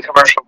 Commercial.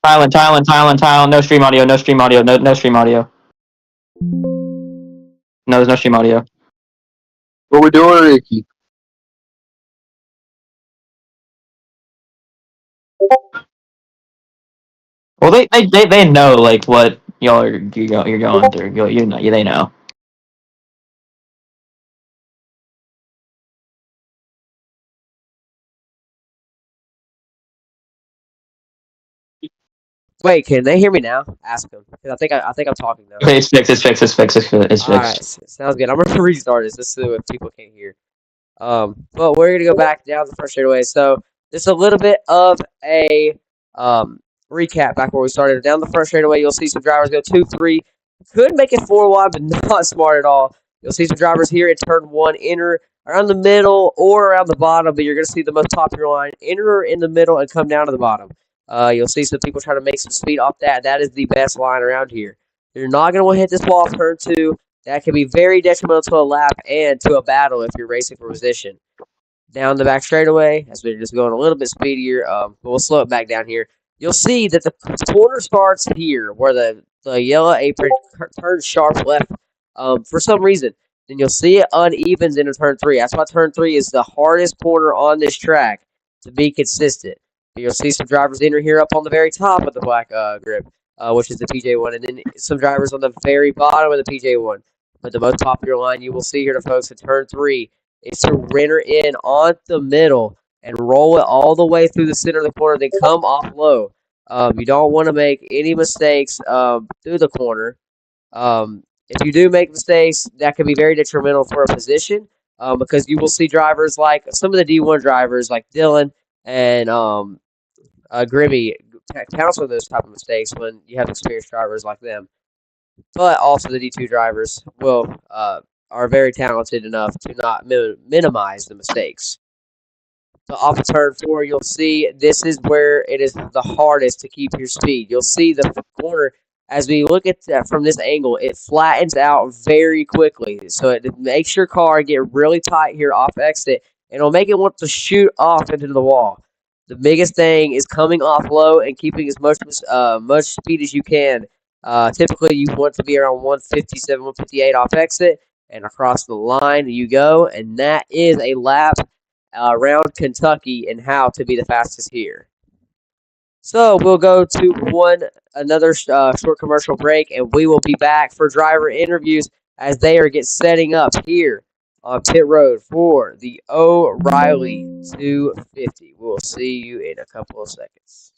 Tylen. No stream audio. No stream audio. No stream audio. No, there's no stream audio. What we doing, Ricky? Well, they know like what y'all are you're going through. You know, they know. Wait, can they hear me now? Ask them. 'Cause I think I'm talking now. Okay, it's fixed. It's fixed. It's fixed. It's fixed. All right, sounds good. I'm gonna restart this. This is what people can't hear. But we're gonna go back down the first straightaway. So just a little bit of a recap back where we started. Down the first straightaway, you'll see some drivers go 2-3. Could make it 4 wide, but not smart at all. You'll see some drivers here in turn 1 enter around the middle or around the bottom, but you're gonna see the most popular line enter in the middle and come down to the bottom. You'll see some people trying to make some speed off that. That is the best line around here. You're not gonna want to hit this wall off turn 2. That can be very detrimental to a lap and to a battle if you're racing for position. Down the back straightaway, as we're just going a little bit speedier, but we'll slow it back down here. You'll see that the corner starts here, where the yellow apron turns sharp left for some reason. Then you'll see it unevens into turn 3. That's why turn 3 is the hardest corner on this track to be consistent. You'll see some drivers enter here up on the very top of the black grip, which is the PJ1, and then some drivers on the very bottom of the PJ1. But the most popular line you will see here, folks, in turn 3 is to renter in on the middle and roll it all the way through the center of the corner, then come off low. You don't want to make any mistakes through the corner. If you do make mistakes, that can be very detrimental for a position because you will see drivers like some of the D1 drivers like Dylan and Grimmy counsel those type of mistakes when you have experienced drivers like them. But also the D2 drivers will are very talented enough to not minimize the mistakes. So off of turn 4, you'll see this is where it is the hardest to keep your speed. You'll see the corner, as we look at that from this angle, it flattens out very quickly. So it makes your car get really tight here off exit, and it'll make it want to shoot off into the wall. The biggest thing is coming off low and keeping as much speed as you can. Typically, you want to be around 157, 158 off exit, and across the line you go, and that is a lap around Kentucky and how to be the fastest here. So we'll go to another short commercial break, and we will be back for driver interviews as they are setting up here on pit road for the O'Reilly 250. We'll see you in a couple of seconds.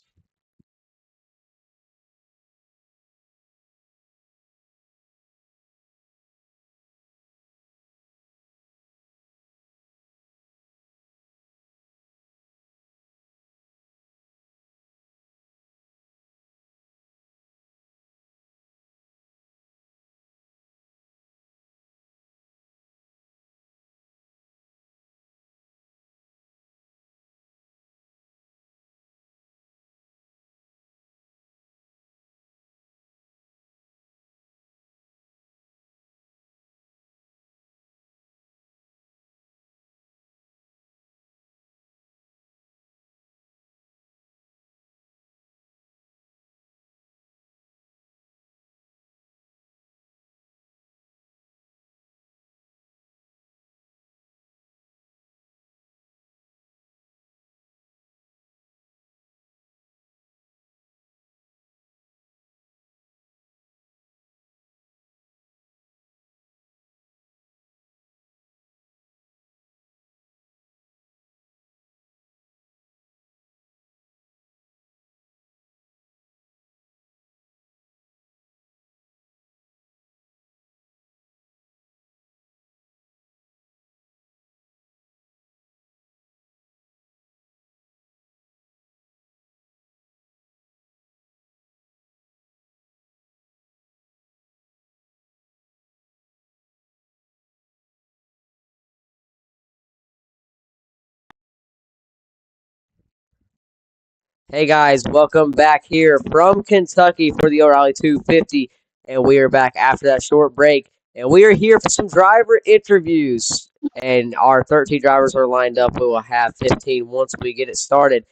Hey guys, welcome back here from Kentucky for the O'Reilly 250, and we are back after that short break, and we are here for some driver interviews, and our 13 drivers are lined up. We will have 15 once we get it started,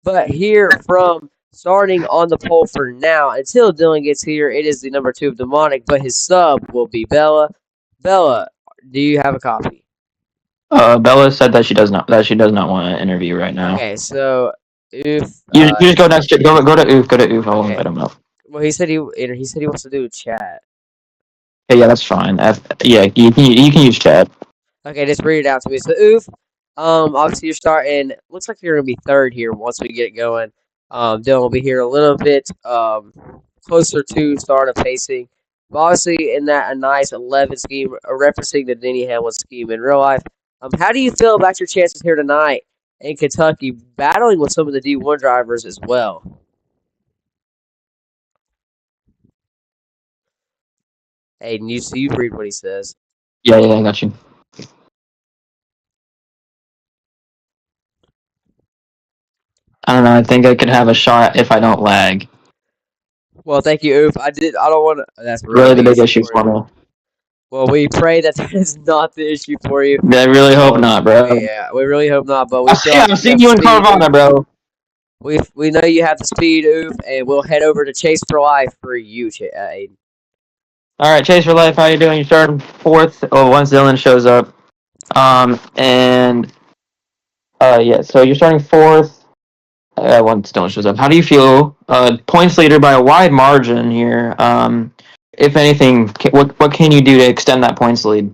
but here from Starting on the poll for now, until Dylan gets here, it is the number 2 of Demonic, but his sub will be Bella. Bella, do you have a copy? Bella said that she does not want to interview right now. Okay, so if You just go next. Go to Oof. Go to Oof. I'll Okay. invite him up. well, he said he wants to do a chat. Yeah, that's fine. Yeah, you can use chat. Okay, just read it out to me. So Oof, obviously you're starting. Looks like you're gonna be third here once we get going. Dylan will be here a little bit closer to start of pacing. But obviously in that a nice 11 scheme, referencing the Denny Hamlin scheme in real life. How do you feel about your chances here tonight in Kentucky, battling with some of the D1 drivers as well? Aiden, you read what he says. Yeah, I got you. I don't know. I think I could have a shot if I don't lag. Well, thank you, Oof. I don't want to. That's Really the big issue for for you. me. Well, we pray that is not the issue for you. I really hope not, bro. Yeah, we really hope not. But we I'm seeing you in Carvana, bro. We know you have the speed, Oof, and we'll head over to Chase for Life for you, Aiden. All right, Chase for Life. How you doing? You're starting fourth. Oh, once Dylan shows up. Yeah. So you're starting fourth. Once Dylan shows up. How do you feel? Points leader by a wide margin here. If anything, what can you do to extend that points lead?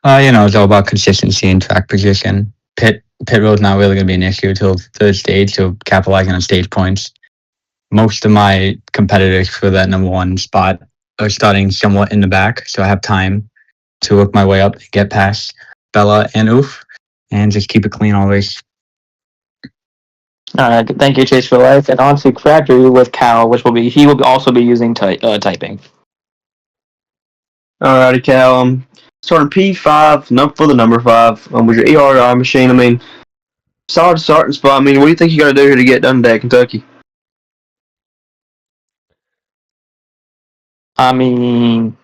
It's all about consistency and track position. Pit road's not really going to be an issue until third stage, so capitalizing on stage points. Most of my competitors for that number 1 spot are starting somewhat in the back, so I have time to work my way up, get past Bella and Oof, and just keep it clean always. All right, thank you, Chase for Life, and on to Factory with Cal, he will also be using typing. Alrighty, Cal. Starting P5, for the number 5. With your ERI machine, I mean, solid starting spot. I mean, what do you think you got to do here to get done today at Kentucky? I mean,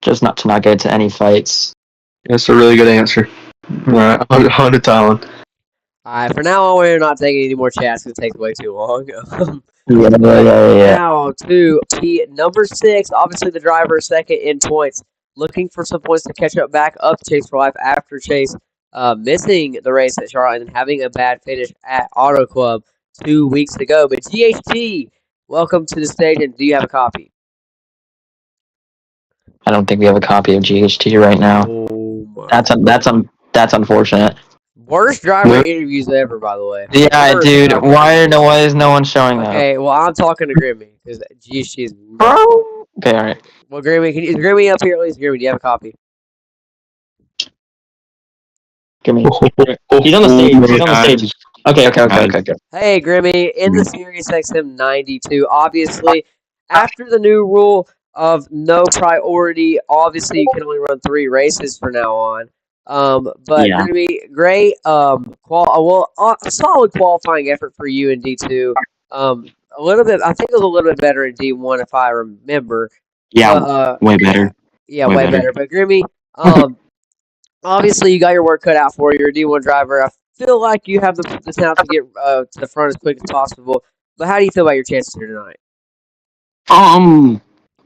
just not to not get into any fights. That's a really good answer. Alright, on to Tylen. Alright, for now on, we're not taking any more chats because it takes way too long. Yeah. Now to P number 6, obviously the driver second in points, looking for some points to catch up back up to Chase for Life after Chase missing the race at Charlotte and having a bad finish at Auto Club 2 weeks ago. But GHT, welcome to the stage, and do you have a copy? I don't think we have a copy of GHT right now. Oh my! That's unfortunate. Worst driver interviews ever, by the way. Yeah, Worst dude. driver. Why is no one showing up? Okay, well, I'm talking to Grimmy because GHT is. Bro. Okay, all right. Well, Grimmy, is Grimmy up here at least? Grimmy, do you have a copy? Give me. He's on the stage. Okay. Hey, Grimmy, in the Sirius XM 92, obviously, after the new rule of no priority, obviously you can only run 3 races from now on. But Yeah. Grimmy, great, a solid qualifying effort for you in D2. A little bit, I think it was a little bit better in D1 if I remember. Yeah, way better. Yeah, way better. But Grimmy, obviously you got your work cut out for you. You're a D1 driver. I feel like you have the talent to get to the front as quick as possible. But how do you feel about your chances here tonight?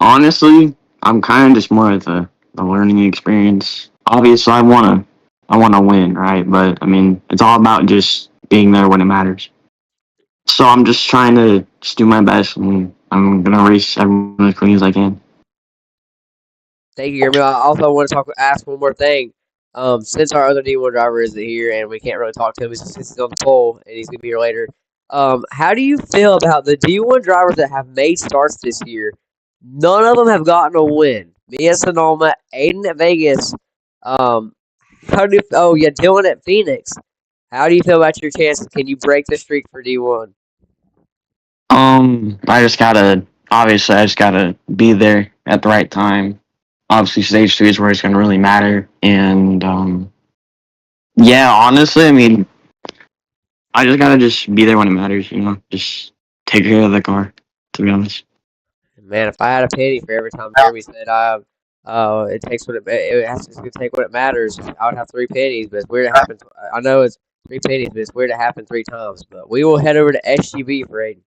Honestly, I'm kind of just more of the learning experience. Obviously, I wanna win, right? But I mean, it's all about just being there when it matters. So I'm just trying to just do my best, and I'm gonna race everyone as clean as I can. Thank you, Grimmy. I also want to ask one more thing. Since our other D1 driver isn't here and we can't really talk to him since he's on the pole and he's gonna be here later. How do you feel about the D1 drivers that have made starts this year? None of them have gotten a win. Mia Sonoma, Aiden at Vegas. Dylan at Phoenix. How do you feel about your chances? Can you break the streak for D1? I just gotta be there at the right time. Obviously, stage 3 is where it's gonna really matter. And yeah, honestly, I mean, I just gotta be there when it matters. Just take care of the car. To be honest. Man, if I had a penny for every time Jeremy said It takes what it has to take what it matters. I would have 3 pennies, but it's weird it happened. I know it's 3 pennies, but it's weird it happened 3 times. But we will head over to SGB for Aiden.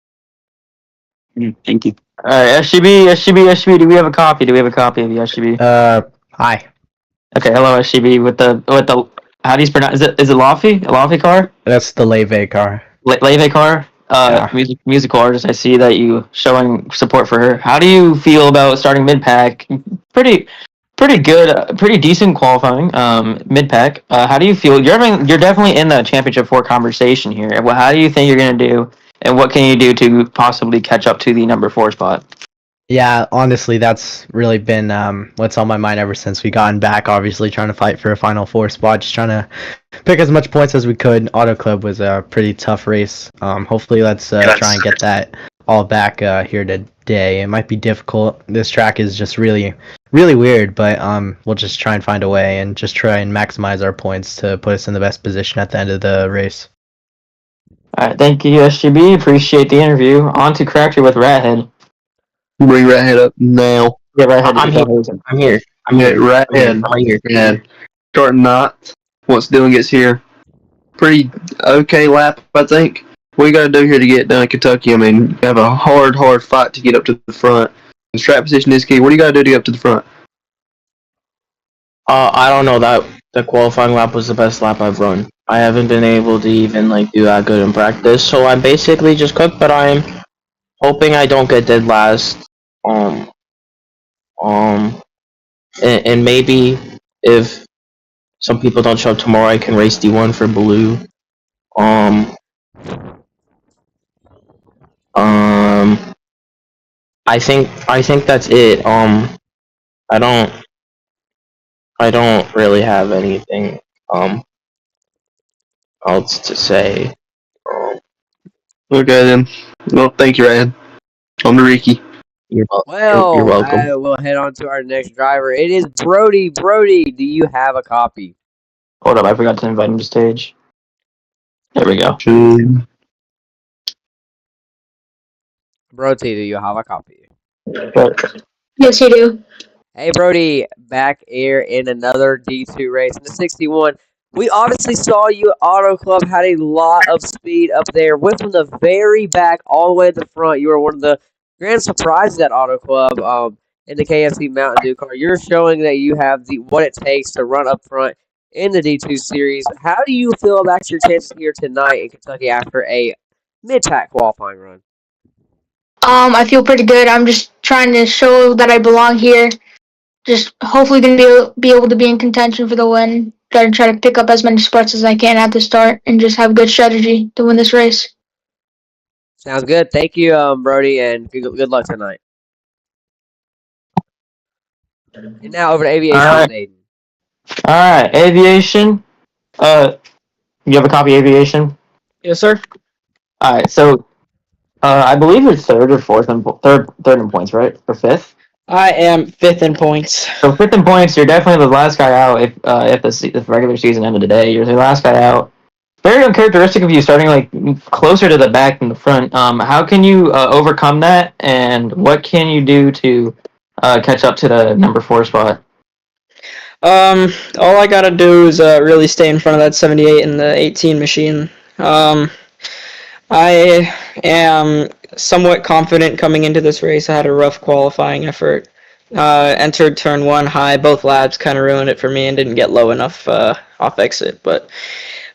Thank you. All right, SGB. Do we have a copy? Do we have a copy of the SGB? Hi. Okay, hello SGB with the how do you pronounce is it Laffy? A Laffy car? That's the Leve car. Leve car? Yeah. Musical artist. I see that you showing support for her. How do you feel about starting mid pack? Pretty good, pretty decent qualifying. Mid pack. How do you feel? You're definitely in the championship 4 conversation here. Well, how do you think you're gonna do? And what can you do to possibly catch up to the number 4 spot? Yeah, honestly, that's really been what's on my mind ever since we gotten back. Obviously, trying to fight for a Final Four spot, just trying to pick as much points as we could. Auto Club was a pretty tough race. Hopefully, let's try and get that all back here today. It might be difficult. This track is just really, really weird, but we'll just try and find a way and just try and maximize our points to put us in the best position at the end of the race. All right, thank you SGB. Appreciate the interview. On to Cracker with Rathead. Bring Rathead up now. Yeah, Rathead. I'm here. Rathead. I'm right here. Yeah. Starting not. Once Dylan gets here. Pretty okay lap, I think. What you got to do here to get done in Kentucky? I mean, you have a hard fight to get up to the front. The track position is key. What do you got to do to get up to the front? I don't know. That the qualifying lap was the best lap I've run. I haven't been able to even do that good in practice, so I'm basically just cooked. But I'm hoping I don't get dead last. And maybe if some people don't show up tomorrow, I can race D1 for Blue. I think that's it. I don't really have anything else to say. Okay then. Well, thank you, Ryan. On to Ricky. You're Well, welcome. I will head on to our next driver. It is Brody. Brody, do you have a copy? Hold up, I forgot to invite him to stage. There we go. Brody, do you have a copy? But, Yes, you do. Hey, Brody, back here in another D2 race in the 61. We obviously saw you at Auto Club, had a lot of speed up there. Went from the very back all the way to the front. You were one of the grand surprises at Auto Club in the KFC Mountain Dew car. You're showing that you have what it takes to run up front in the D2 series. How do you feel about your chances here tonight in Kentucky after a mid-pack qualifying run? I feel pretty good. I'm just trying to show that I belong here. Just hopefully gonna be able to be in contention for the win. Gotta try to pick up as many spots as I can at the start and just have a good strategy to win this race. Sounds good. Thank you, Brody, and good luck tonight. And now over to Aviation. All right. Aiden. Alright, Aviation. You have a copy of Aviation? Yes, sir. Alright, so I believe you're third or fourth in third in points, right? Or fifth? I am 5th in points. So 5th in points, you're definitely the last guy out if the regular season ended today. You're the last guy out. Very uncharacteristic of you starting closer to the back than the front. How can you overcome that, and what can you do to catch up to the number 4 spot? All I gotta do is really stay in front of that 78 in the 18 machine. I am somewhat confident coming into this race. I had a rough qualifying effort. Entered turn 1 high. Both laps kind of ruined it for me and didn't get low enough off exit. But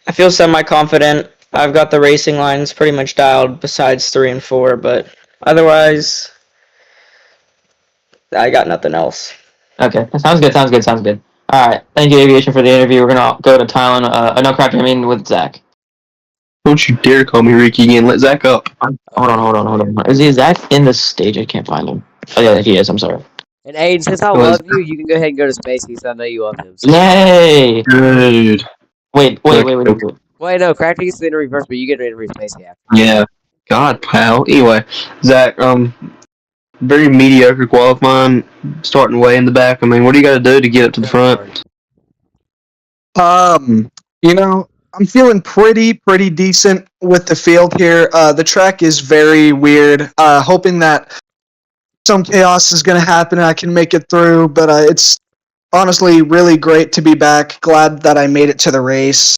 I feel semi-confident. I've got the racing lines pretty much dialed besides 3 and 4. But otherwise, I got nothing else. Okay, sounds good. Alright, thank you, Aviation, for the interview. We're going to go to Tylen, with Zach. Don't you dare call me Ricky again. Let Zach up. Hold on. Is Zach in the stage? I can't find him. Oh, yeah, he is. I'm sorry. And Aiden, since I love you, you can go ahead and go to Spacey, so I know you love him. So. Yay! Good. Wait. Wait, no, Cracker gets the interview first, but you get to interview Spacey after. Yeah. God, pal. Anyway, Zach, very mediocre qualifying, starting way in the back. I mean, what do you got to do to get up to the front? I'm feeling pretty decent with the field here. The track is very weird. Hoping that some chaos is going to happen and I can make it through, but it's honestly really great to be back. Glad that I made it to the race.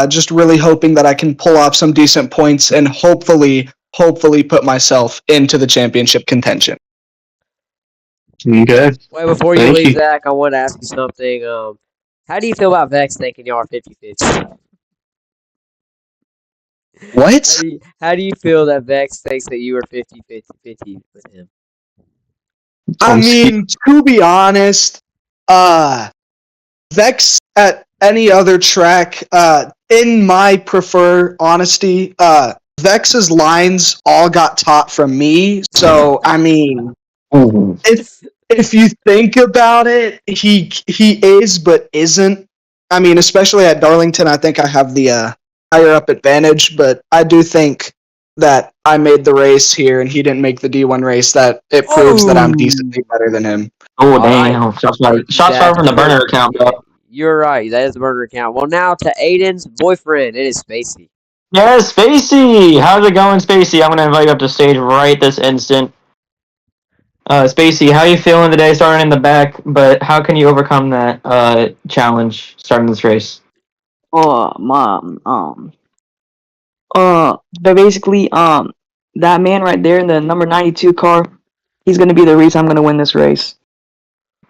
Just really hoping that I can pull off some decent points and hopefully put myself into the championship contention. Okay. Wait, before you Thank leave, you. Zach, I want to ask you something. How do you feel about Vex thinking y'all are 50-50? What? How do you feel that Vex thinks that you are 50-50 with him? I mean, to be honest, Vex at any other track, in my prefer honesty, Vex's lines all got taught from me. So I mean, if you think about it, he is but isn't. I mean, especially at Darlington, I think I have the higher up advantage, but I do think that I made the race here and he didn't make the D1 race. That it proves that I'm decently better than him. Oh, All right. damn. Shots Thank fired. you, Shots Zach. fired from the burner account, bro. You're right. That is the burner account. Well, now to Aiden's boyfriend. It is Spacey. Yes, Spacey! How's it going, Spacey? I'm going to invite you up to stage right this instant. Spacey, how you feeling today starting in the back, but how can you overcome that challenge starting this race? But basically, that man right there in the number 92 car, he's gonna be the reason I'm gonna win this race.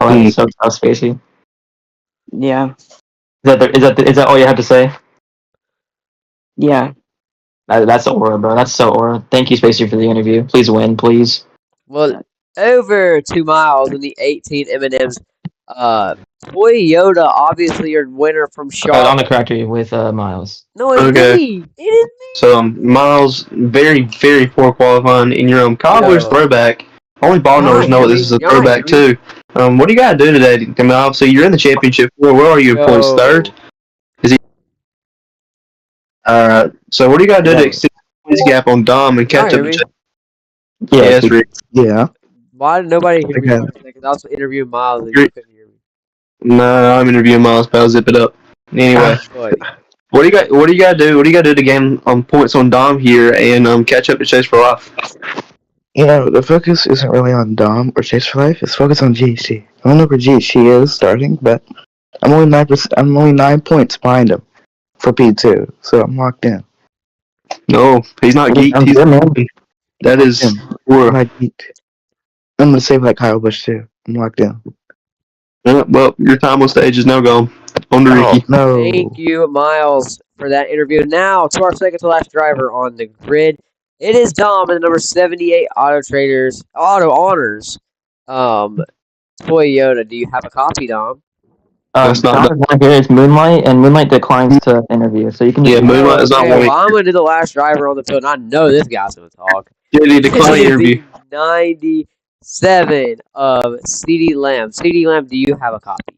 Oh, that's so tough, Spacey. Yeah, Is that all you have to say? yeah. That's aura, bro. That's so aura. Thank you, Spacey, for the interview. Please win, please. Well, over 2 miles in the 18 M&M's. Toyota, obviously, your winner from On Charlotte. the correctory with Miles. No, it's Okay. me. It is me. So Miles, very, very poor qualifying in your Cobbler's No. throwback. Only ball Y'all knowers ain't know hear this me. is a Y'all ain't throwback hear too. What do you gotta do today? I mean, obviously you're in the championship. Where are you? Points third. Is he? So what do you gotta do to extend the points gap on Dom and catch Y'all up? hear To me? Yes, Rick. Yeah. Why did nobody hear me? Okay. Because I was interviewing Miles and you couldn't hear me. No, I'm interviewing Miles. Pal, zip it up. Anyway, But what do you got? What do you gotta do? What do you gotta do to gain points on Dom here and catch up to Chase for Life? You know, the focus isn't really on Dom or Chase for Life. It's focused on GHC. I don't know where GHC is starting, but I'm only 9%. I'm only 9 points behind him for P2, so I'm locked in. No, he's not geeked. He's that is. I'm not geeked. I'm gonna save like Kyle Busch too. I'm locked in. Well, your time on stage is now gone. On to Ricky. No. thank you, Miles, for that interview. Now to our second to last driver on the grid. It is Dom and the number 78 Auto Honors. Toyota. Do you have a copy, Dom? That's not Dom is not here. It's Moonlight, and Moonlight declines to interview, so you can. Yeah, Moonlight is not Okay, wanting. well, I'm gonna do the last driver on the field. And I know this guy's gonna talk. JD, decline This is interview. the 97 of CD Lamb. CD Lamb, do you have a copy?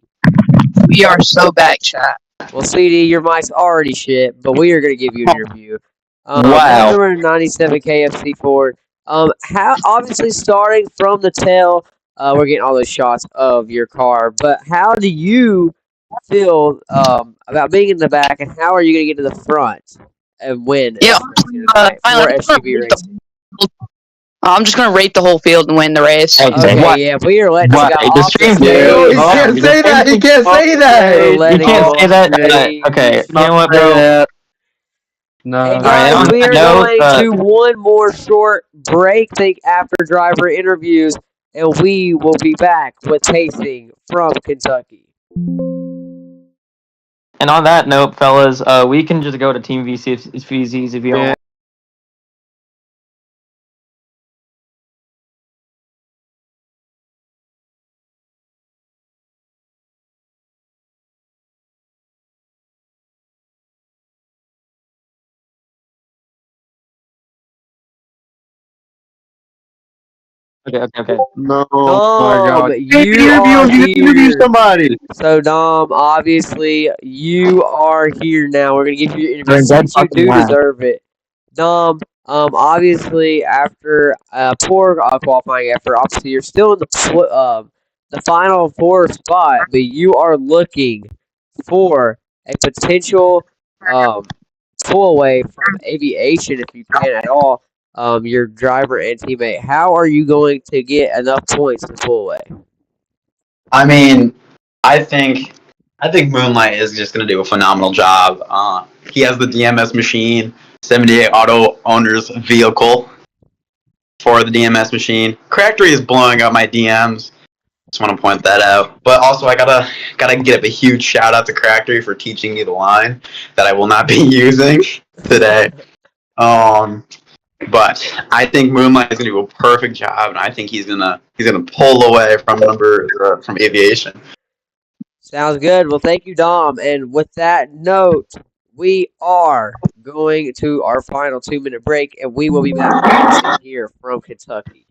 We are so back, chat. Well, CD, your mic's already shit, but we are going to give you an interview. Wow. Number 97 KFC Ford. How obviously starting from the tail, we're getting all those shots of your car. But how do you feel about being in the back, and how are you going to get to the front and win? Yeah, for SUV racing. I'm just gonna rate the whole field and win the race. Okay, yeah, we are letting What? this guy The off stream- the Yeah, stage. He can't say that. He can't say that. We're You letting can't him say off that. the stage. Okay, you know what, bro? No. Hey Alright, guys, on we that are note, going to one more short break, think after driver interviews, and we will be back with tasting from Kentucky. And on that note, fellas, we can just go to Team VZs if you don't. Okay. No. Dom, you are here. Somebody. So Dom, obviously you are here now. We're gonna give you your interview since you do deserve it. Dom, obviously after a poor qualifying effort, obviously you're still in the final four spot, but you are looking for a potential pull away from aviation if you can at all. your driver and teammate. How are you going to get enough points to pull away? I mean, I think Moonlight is just going to do a phenomenal job. He has the DMS machine, 78 auto owner's vehicle for the DMS machine. Crackery is blowing up my DMs. Just want to point that out. But also, I gotta give a huge shout out to Crackery for teaching me the line that I will not be using today. But I think Moonlight is gonna do a perfect job, and I think he's gonna pull away from Aviation. Sounds good. Well, thank you, Dom. And with that note, we are going to our final 2-minute break, and we will be back here from Kentucky.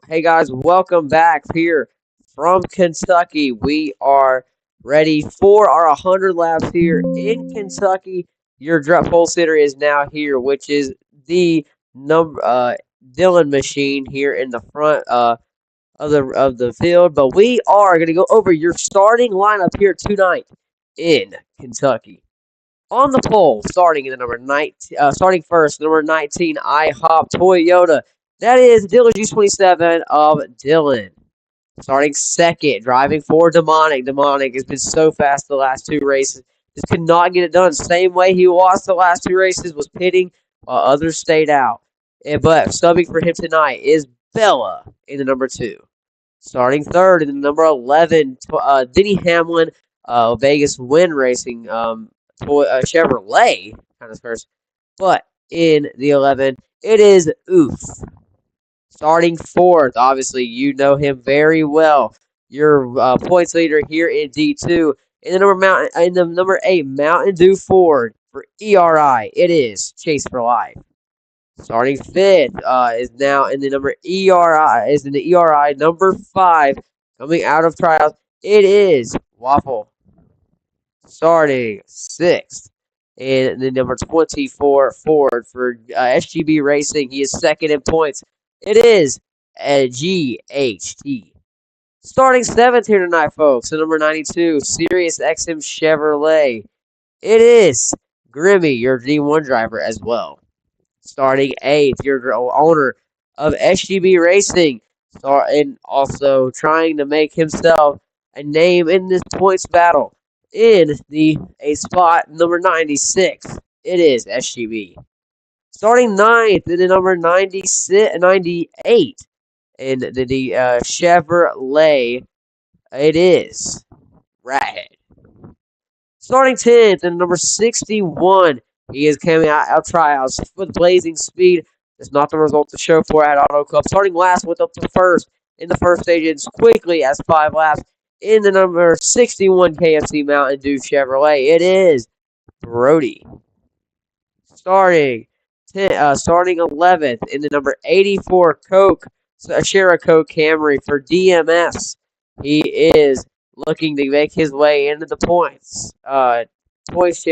Hey guys, welcome back here from Kentucky. We are ready for our 100 laps here in Kentucky. Your pole sitter is now here, which is the Dylan machine here in the front of the field. But we are going to go over your starting lineup here tonight in Kentucky. On the pole, starting in the number 19, starting first, number 19, IHOP Toyota. That is Dylan G27 of Dylan. Starting second, driving for Demonic. Demonic has been so fast the last 2 races. Just could not get it done. Same way he lost the last 2 races, was pitting while others stayed out. But subbing for him tonight is Bella in the number 2. Starting third in the number 11, Denny Hamlin, Vegas Wind Racing, Chevrolet, kind of first. But in the 11, it is Oof. Starting fourth, obviously, you know him very well. Your points leader here in D2. In the number 8, Mountain Dew Ford for ERI, it is Chase for Life. Starting fifth is now in the ERI number 5, coming out of trials. It is Waffle. Starting sixth in the number 24 Ford for SGB Racing. He is second in points. It is GHT. Starting 7th here tonight, folks, the number 92, Sirius XM Chevrolet. It is Grimmy, your D1 driver as well. Starting 8th, your owner of SGB Racing, and also trying to make himself a name in this points battle. In a spot number 96, it is SGB. Starting 9th in the number 98 in the Chevrolet, it is Rathead. Starting 10th in the number 61, he is coming out of trials with blazing speed. That's not the result to show for at Auto Club. Starting last with up to first in the first stage as quickly as 5 laps in the number 61 KFC Mountain Dew Chevrolet. It is Brody. Starting Starting 11th in the number 84 Shara Coke Camry for DMS. He is looking to make his way into the points. Points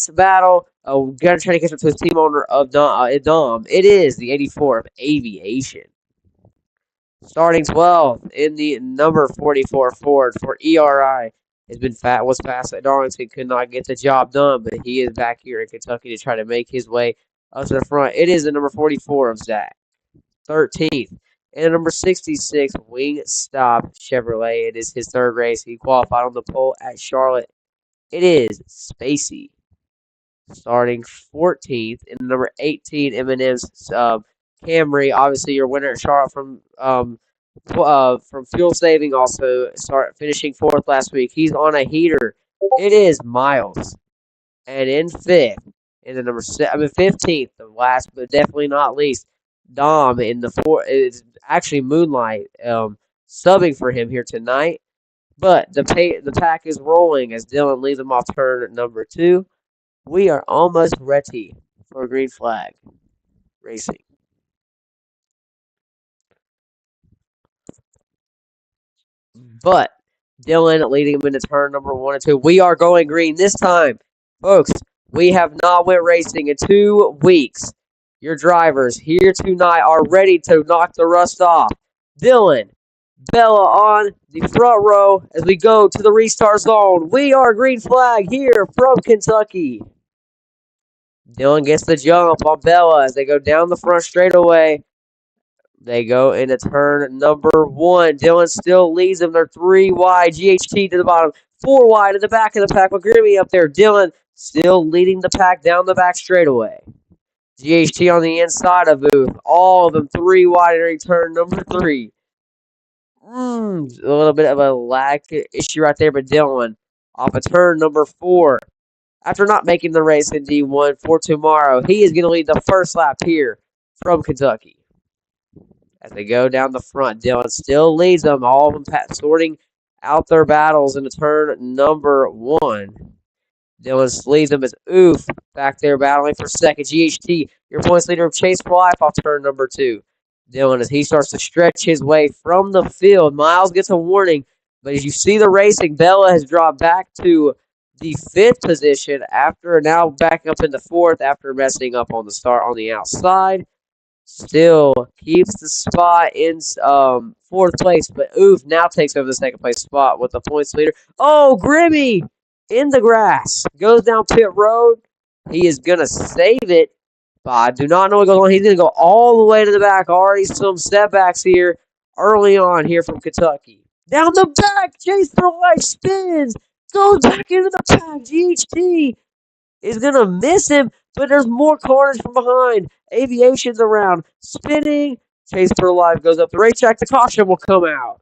battle. Gonna try to catch up to his team owner of Dom. It is the 84 of Aviation. Starting 12th in the number 44 Ford for ERI was fast at Darlington, could not get the job done, but he is back here in Kentucky to try to make his way up to the front. It is the number 44 of Zach. 13th. And number 66, Wingstop Chevrolet. It is his third race. He qualified on the pole at Charlotte. It is Spacey. Starting 14th in number 18, M&M's Camry. Obviously, your winner at Charlotte from fuel saving. Also, finishing 4th last week. He's on a heater. It is Miles. And in 5th, in the 15th, the last but definitely not least, Dom in the 4th. It's actually Moonlight subbing for him here tonight. But the pack is rolling as Dylan leads them off turn number 2. We are almost ready for green flag racing. But Dylan leading him into turn number 1 and 2. We are going green this time. Folks, we have not went racing in 2 weeks. Your drivers here tonight are ready to knock the rust off. Dylan, Bella on the front row as we go to the restart zone. We are green flag here from Kentucky. Dylan gets the jump on Bella as they go down the front straightaway. They go into turn number 1. Dylan still leads them. They're 3 wide. GHT to the bottom. 4 wide in the back of the pack with Grimmy up there. Dylan still leading the pack down the back straightaway. GHT on the inside of Booth. All of them 3 wide entering turn number 3. A little bit of a lag issue right there, but Dylan off of turn number 4. After not making the race in D1 for tomorrow, he is going to lead the first lap here from Kentucky. As they go down the front, Dylan still leads them, all of them sorting out their battles into turn number 1. Dylan leads them as Oof back there battling for second. GHT, your points leader of Chase for Life off turn number 2. Dylan, as he starts to stretch his way from the field, Miles gets a warning, but as you see the racing, Bella has dropped back to the 5th position after now back up in the 4th after messing up on the start on the outside. Still keeps the spot in 4th place, but Oof now takes over the 2nd place spot with the points leader. Oh, Grimmy in the grass. Goes down pit road. He is going to save it, but I do not know what's going on. He's going to go all the way to the back. Already some setbacks here early on here from Kentucky. Down the back, Chase for Life spins. Goes back into the pack. GHT is going to miss him, but there's more corners from behind. Aviation's around. Spinning. Chase for Life goes up the racetrack. The caution will come out.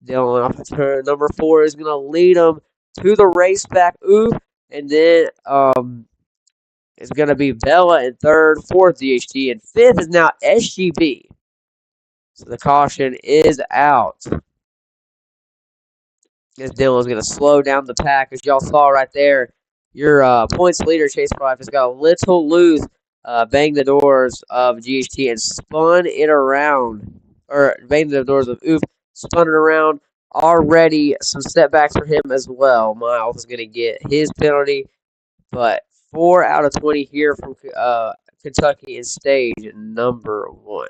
Dylan off the turn number 4 is going to lead him to the race back. Oof. And then it's going to be Bella in 3rd, 4th DHT, and 5th is now SGB. So the caution is out. As Dylan's going to slow down the pack, as y'all saw right there. Your points leader, Chase for Life, has got a little loose, banged the doors of GHT and spun it around. Or banged the doors of Oof, spun it around. Already some setbacks for him as well. Miles is going to get his penalty, but 4 out of 20 here from Kentucky in stage number 1.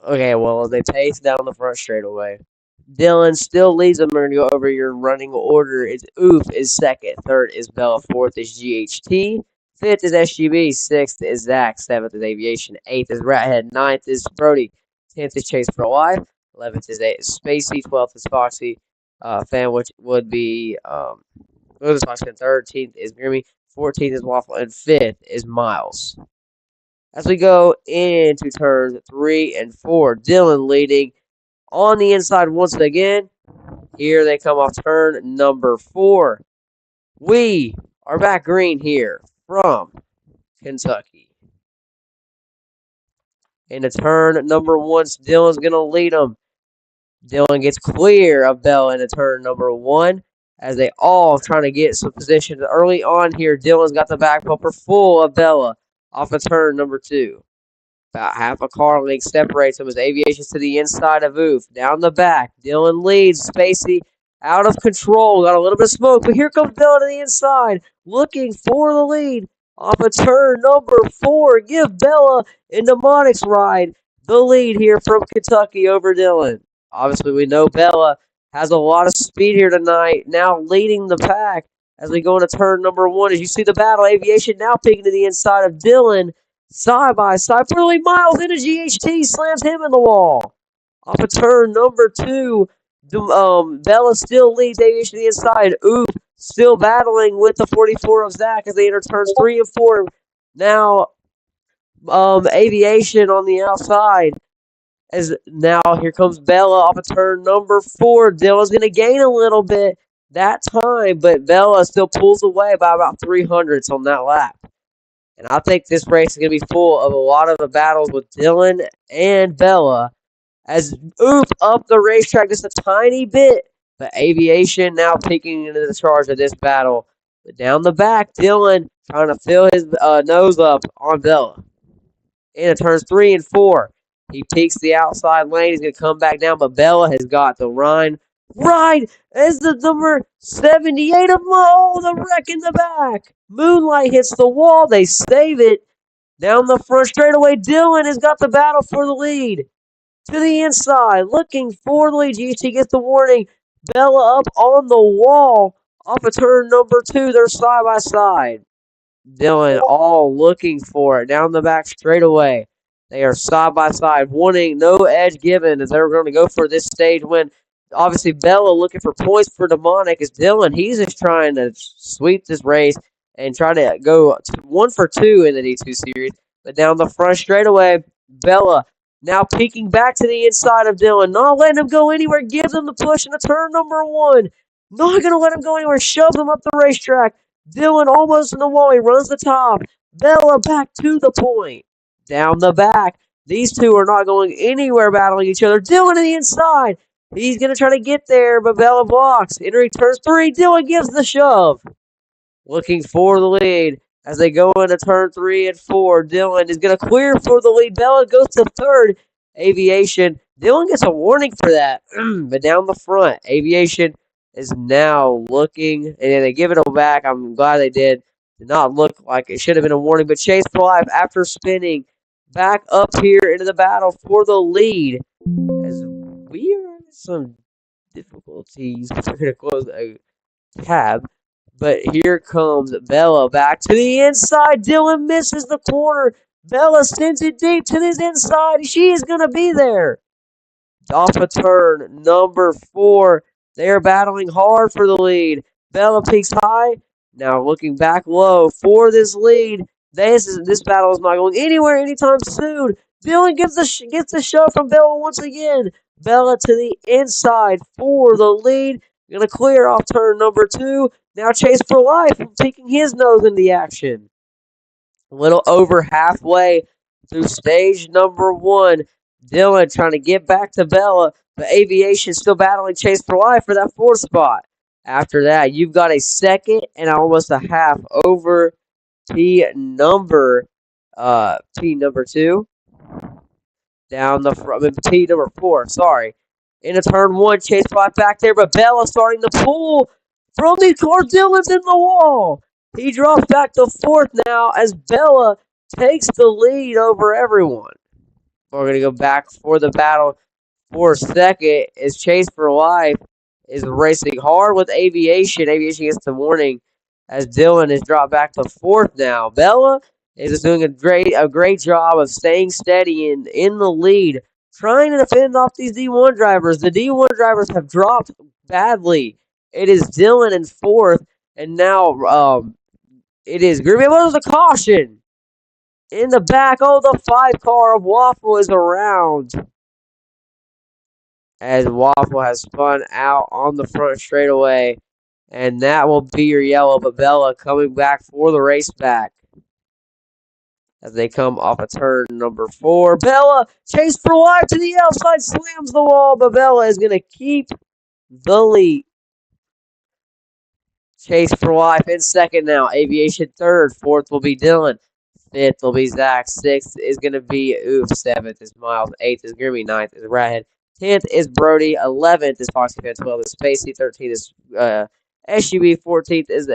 Okay, well, they pace down the front straightaway. Dylan still leads them. We're going to go over your running order. It's Oof is 2nd. 3rd is Bella. 4th is GHT. 5th is SGB. 6th is Zach. 7th is Aviation. 8th is Rathead. 9th is Brody. 10th is Chase for Life. 11th is Spacey. 12th is Foxy. Fan, which would be Foxy. 13th is Grimmy. 14th is Waffle. And 5th is Miles. As we go into turns 3 and 4, Dylan leading on the inside once again. Here they come off turn number 4. We are back green here from Kentucky. Into turn number 1, Dylan's going to lead them. Dylan gets clear of Bella into turn number 1 as they all trying to get some position early on here. Dylan's got the back bumper full of Bella off of turn number 2. About half a car length separates them as Aviation's to the inside of Oof. Down the back, Dylan leads. Spacey out of control. Got a little bit of smoke, but here comes Bella to the inside, looking for the lead. Off of turn number 4, give Bella and Mnemonic's ride the lead here from Kentucky over Dylan. Obviously, we know Bella has a lot of speed here tonight, now leading the pack as we go into turn number 1. As you see the battle, Aviation now peeking to the inside of Dylan. Side by side, Burley Miles into GHT, slams him in the wall. Off of turn number 2, Bella still leads Aviation to the inside. Oop still battling with the 44 of Zach as they enter turns 3 and 4. Now, Aviation on the outside. As now here comes Bella off of turn number 4. Dylan's going to gain a little bit that time, but Bella still pulls away by about 300ths on that lap. And I think this race is going to be full of a lot of the battles with Dylan and Bella. As Oop up the racetrack just a tiny bit, but Aviation now peeking into the charge of this battle. But down the back, Dylan trying to fill his nose up on Bella. Into turns 3 and 4. He peeks the outside lane. He's going to come back down, but Bella has got the ride as the number 78 of the wreck in the back. Moonlight hits the wall. They save it. Down the front straightaway, Dylan has got the battle for the lead. To the inside, looking for the lead. GT gets the warning. Bella up on the wall. Off of turn number 2, they're side by side. Dylan all looking for it. Down the back straightaway. They are side by side, wanting no edge given as they're going to go for this stage win. Obviously, Bella looking for points for Mnemonic as Dylan. He's just trying to sweep this race and try to go 1 for 2 in the D2 series. But down the front straightaway, Bella now peeking back to the inside of Dylan. Not letting him go anywhere. Gives him the push into turn number 1. Not going to let him go anywhere. Shoves him up the racetrack. Dylan almost in the wall. He runs the top. Bella back to the point. Down the back. These two are not going anywhere battling each other. Dylan to the inside. He's going to try to get there, but Bella blocks. Entering turns 3. Dylan gives the shove. Looking for the lead as they go into turn 3 and 4. Dylan is going to clear for the lead. Bella goes to 3rd. Aviation. Dylan gets a warning for that. But down the front, Aviation is now looking, and they give it back. I'm glad they did. Did not look like it should have been a warning, but Chase for Life, after spinning, back up here into the battle for the lead. As we are in some difficulties, we're going to close a tab. But here comes Bella back to the inside. Dylan misses the corner. Bella sends it deep to his inside. She is going to be there. Off a turn number 4. They are battling hard for the lead. Bella peaks high. Now looking back low for this lead. This battle is not going anywhere anytime soon. Dylan gets the shove from Bella once again. Bella to the inside for the lead. Going to clear off turn number 2. Now Chase for Life taking his nose into the action. A little over halfway through stage number 1. Dylan trying to get back to Bella, but Aviation still battling Chase for Life for that 4th spot. After that, you've got a 2nd and almost a half over T number 2. Down the front, T number 4, sorry. Into turn 1, Chase for Life back there, but Bella starting to pull from the car. Dylan's in the wall. He drops back to 4th now as Bella takes the lead over everyone. We're going to go back for the battle for 2nd as Chase for Life is racing hard with Aviation. Aviation gets the warning as Dylan is dropped back to 4th now. Bella is doing a great job of staying steady in the lead, trying to defend off these D1 drivers. The D1 drivers have dropped badly. It is Dylan in 4th, and now it is Green. What was the caution? In the back, the 5 car of Waffle is around. as Waffle has spun out on the front straightaway. And that will be your yellow. But Bella coming back for the race back as they come off of turn number 4. Bella, chase for life to the outside, slams the wall, but Bella is going to keep the lead. Chase for life in second now. Aviation third. Fourth will be Dylan. Fifth will be Zach. Sixth is going to be Oof. Seventh is Miles. Eighth is Grimmy. Ninth is Radhead. 10th is Brody. 11th is Foxy Fan. 12th is Spacey. 13th is SUB. 14th is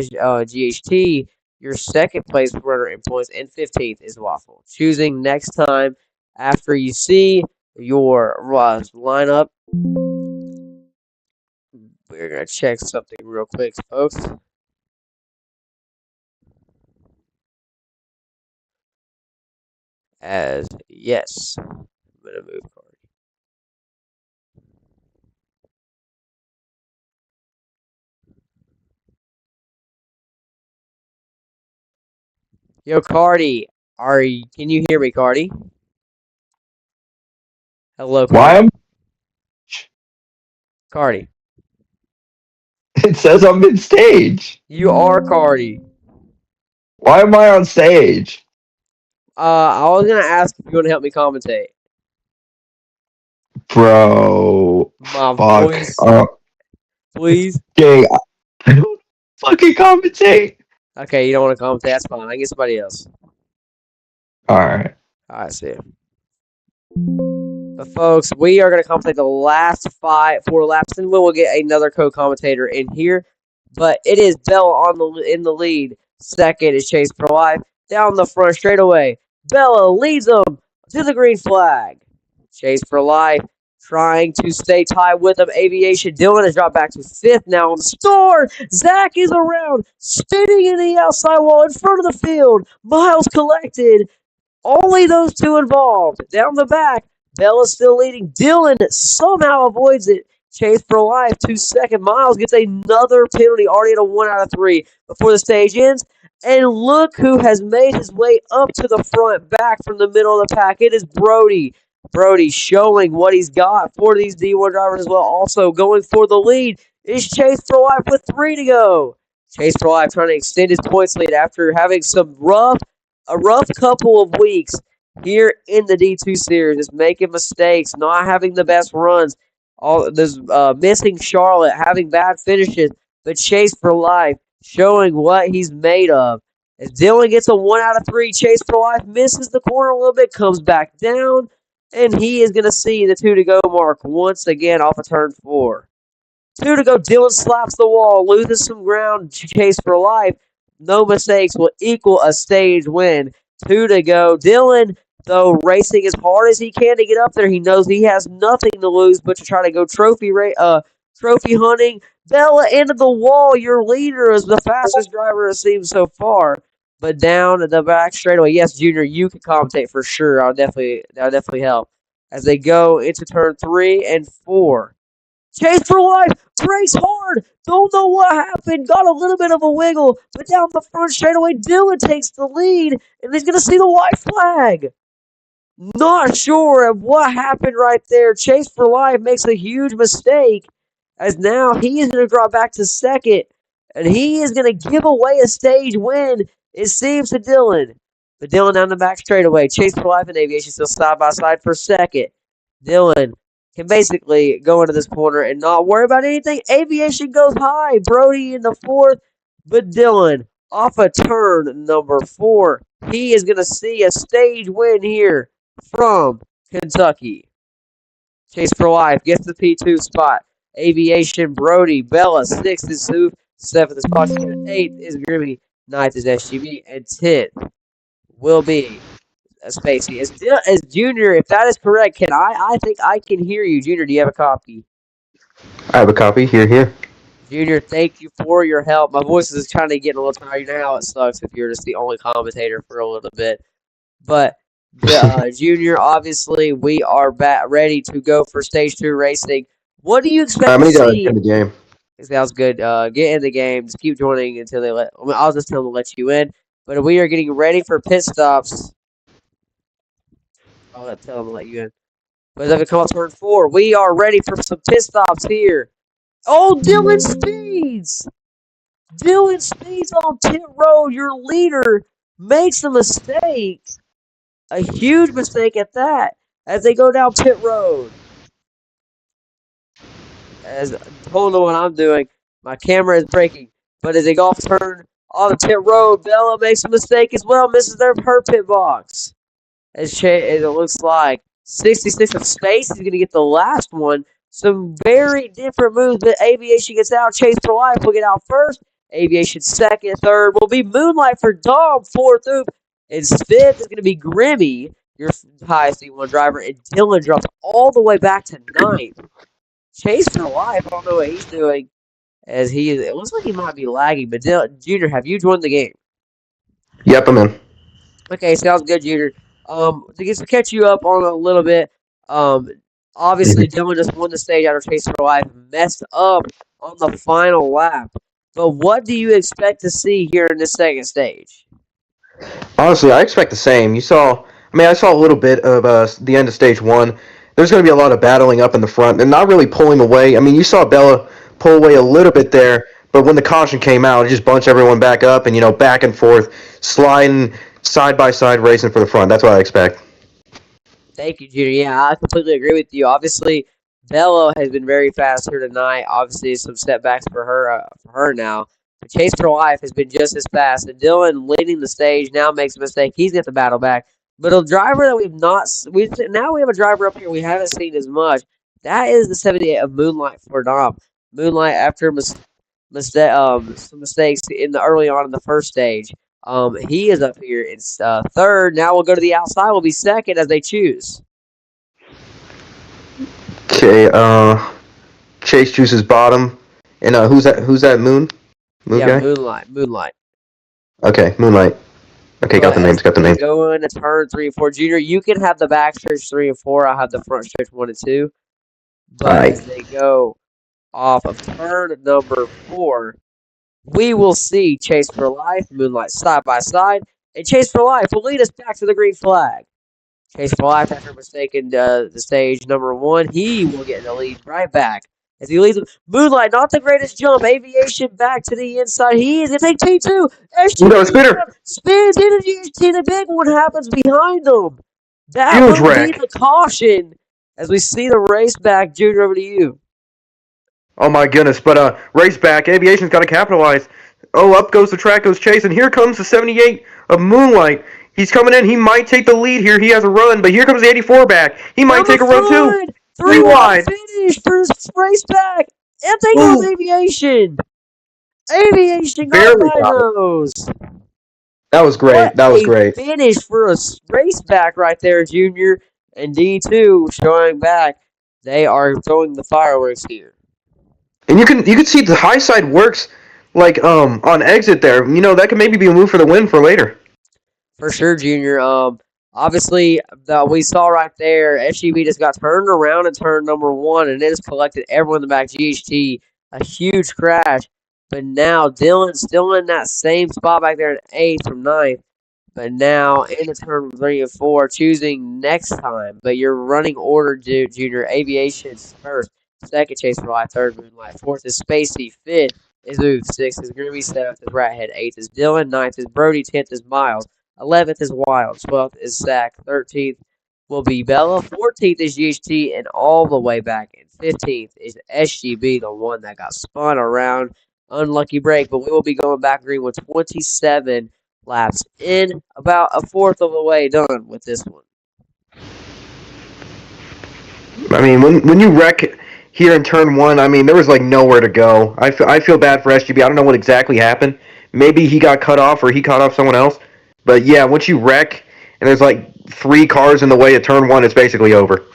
GHT. Your second place runner in points. And 15th is Waffle. Choosing next time after you see your lineup. We're going to check something real quick, folks. As yes, I'm going to move Cardi. Yo, Cardi, can you hear me, Cardi? Hello, Cardi. Why am Cardi. it says I'm mid stage? You are Cardi. Why am I on stage? I was gonna ask if you want to help me commentate. Bro. My Fuck. voice. Please. Okay, I don't fucking commentate. Okay, you don't want to commentate. That's fine. I can get somebody else. Alright. Alright, see you. But folks, we are gonna commentate the last 4 laps, and we will get another co-commentator in here. But it is Bella in the lead. Second is Chase for Life. Down the front straightaway. Bella leads them to the green flag. Chase for Life trying to stay tied with them. Aviation. Dylan has dropped back to 5th now on the start. Zach is around, spinning in the outside wall in front of the field. Miles collected. Only those two involved. Down the back, Bella's still leading. Dylan somehow avoids it. Chase for Life, 2 second. Miles gets another penalty, already at a 1 out of 3 before the stage ends. And look who has made his way up to the front, back from the middle of the pack. It is Brody. Brody showing what he's got for these D1 drivers as well. Also going for the lead is Chase for Life with 3 to go. Chase for Life trying to extend his points lead after having a rough couple of weeks here in the D2 series. Just making mistakes, not having the best runs. Missing Charlotte, having bad finishes, but Chase for Life showing what he's made of. As Dylan gets a 1 out of 3, Chase for Life misses the corner a little bit, comes back down, and he is going to see the 2 to go mark once again off of turn 4. 2 to go, Dylan slaps the wall, loses some ground, Chase for Life. No mistakes will equal a stage win. 2 to go. Dylan, though, racing as hard as he can to get up there. He knows he has nothing to lose but to try to go trophy hunting. Bella into the wall. Your leader is the fastest driver it seems so far. But down at the back straightaway. Yes, Junior, you can commentate for sure. That'll definitely help. As they go into turn 3 and 4. Chase for Life, brakes hard, don't know what happened, got a little bit of a wiggle, but down the front straightaway, Dylan takes the lead, and he's going to see the white flag. Not sure of what happened right there. Chase for Life makes a huge mistake, as now he is going to drop back to second, and he is going to give away a stage win, it seems, to Dylan. But Dylan down the back straightaway, Chase for Life and Aviation still side by side for second. Dylan can basically go into this corner and not worry about anything. Aviation goes high. Brody in the 4th, but Dylan off a turn number 4. He is going to see a stage win here from Kentucky. Chase for Life gets the P2 spot. Aviation, Brody, Bella, 6th is Soof, 7th is Fox, 8th is Grimmy, 9th is SGB, and 10th will be Spacey. As Junior, if that is correct, I think I can hear you. Junior, do you have a copy? I have a copy. Here. Junior, thank you for your help. My voice is kind of getting a little tired. You know how it sucks if you're just the only commentator for a little bit. But Junior, obviously, we are ready to go for stage 2 racing. What do you expect to see? In the game. Sounds good. Get in the game. Just keep joining until they I'll just tell them to let you in. But we are getting ready for pit stops. I'll tell them to let you in. But as we come up turn 4, we are ready for some pit stops here. Oh, Dylan Speeds! Dylan Speeds on pit road, your leader, makes a mistake. A huge mistake at that, as they go down pit road. As don't know what I'm doing, my camera is breaking. But as they go off turn on the pit road, Bella makes a mistake as well, misses her pit box. As it looks like 66 of space is going to get the last one. Some very different moves, but Aviation gets out. Chase for Life will get out first. Aviation second, third will be Moonlight for Dom, fourth oop. And fifth is going to be Grimmy, your highest E1 driver. And Dylan drops all the way back to ninth. Chase for Life, I don't know what he's doing. As it looks like he might be lagging. But Junior, have you joined the game? Yep, I'm in. Okay, sounds good, Junior. To catch you up on a little bit, obviously Dylan just won the stage out of Chase for Life, messed up on the final lap. But what do you expect to see here in this second stage? Honestly, I expect the same. I saw a little bit of the end of stage 1. There's going to be a lot of battling up in the front and not really pulling away. I mean, you saw Bella pull away a little bit there, but when the caution came out, it just bunched everyone back up and, back and forth, sliding side by side, racing for the front. That's what I expect. Thank you, Junior. Yeah, I completely agree with you. Obviously, Bella has been very fast here tonight. Obviously, some setbacks for her now. But Chase for Life has been just as fast. And Dylan leading the stage now makes a mistake. He's got the battle back. But a driver that now we have a driver up here we haven't seen as much. That is the 78 of Moonlight for Dom. Moonlight, after some mistakes early on in the first stage, he is up here. It's third. Now we'll go to the outside. Will be second as they choose. Okay, Chase chooses bottom. And who's that Moon? Yeah, Guy? Moonlight. Okay, Moonlight. Okay, got the names. Go into turn 3 and 4. Junior, you can have the back stretch 3 and 4. I'll have the front stretch 1 and 2. But as they go off of turn number 4, we will see Chase for Life, Moonlight side by side, and Chase for Life will lead us back to the green flag. Chase for Life, after mistaking the stage number 1, he will get the lead right back. As he leads Moonlight, not the greatest jump. Aviation back to the inside. He is going to take T2. Spins into GHT. The big one happens behind him. That will be the caution as we see the race back. Junior, over to you. Oh my goodness, but race back. Aviation's got to capitalize. Oh, up goes the track, goes Chase, and here comes the 78 of Moonlight. He's coming in. He might take the lead here. He has a run, but here comes the 84 back. He might take a run too. 3 wide finish for this race back. And they go Aviation. Aviation got those. That was great. That was great. Finish for a race back right there, Junior. And D2 showing back. They are throwing the fireworks here. And you can see the high side works like on exit there. That could maybe be a move for the win for later. For sure, Junior. Obviously, we saw right there, SGB just got turned around in turn number 1, and it has collected everyone in the back. GHT, a huge crash. But now Dylan's still in that same spot back there in 8th from 9th. But now into turn 3 and 4, choosing next time. But your running order, Junior, Aviation's first. Second, Chase for Life. Third, Moonlight. Fourth is Spacey. Fifth is Move. Sixth is Grimmy. Seventh is Rathead. Eighth is Dylan. Ninth is Brody. 10th is Miles. 11th is Wild. 12th is Zach. 13th will be Bella. 14th is GHT, and all the way back. And 15th is SGB, the one that got spun around. Unlucky break, but we will be going back green with 27 laps in, about a fourth of the way done with this one. I mean, when you wreck here in turn 1, I mean, there was like nowhere to go. I feel bad for SGB. I don't know what exactly happened. Maybe he got cut off or he cut off someone else. But yeah, once you wreck and there's like 3 cars in the way at turn 1, it's basically over.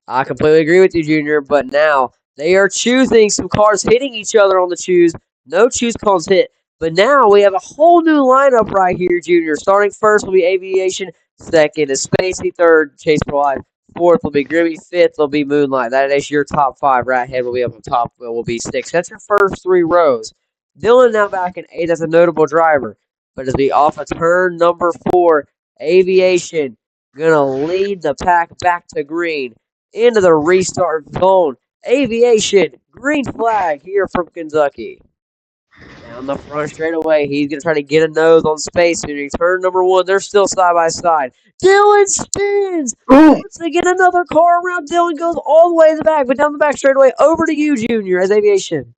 I completely agree with you, Junior, but now they are choosing some cars hitting each other on the choose. No choose calls hit. But now we have a whole new lineup right here, Junior. Starting first will be Aviation. Second is Spacey. Third, Chase for Life. Fourth will be Grimmy. Fifth will be Moonlight. That is your top 5. Rathead will be up on top. Will be 6. That's your first 3 rows. Dylan now back in 8th as a notable driver. But as we off of turn number 4, Aviation going to lead the pack back to green. into the restart zone. Aviation, green flag here from Kentucky. Down the front straightaway, he's going to try to get a nose on Space Junior. Turn number 1, they're still side by side. Dylan spins! Once again, another car around. Dylan goes all the way to the back, but down the back straightaway, over to you, Junior, as Aviation.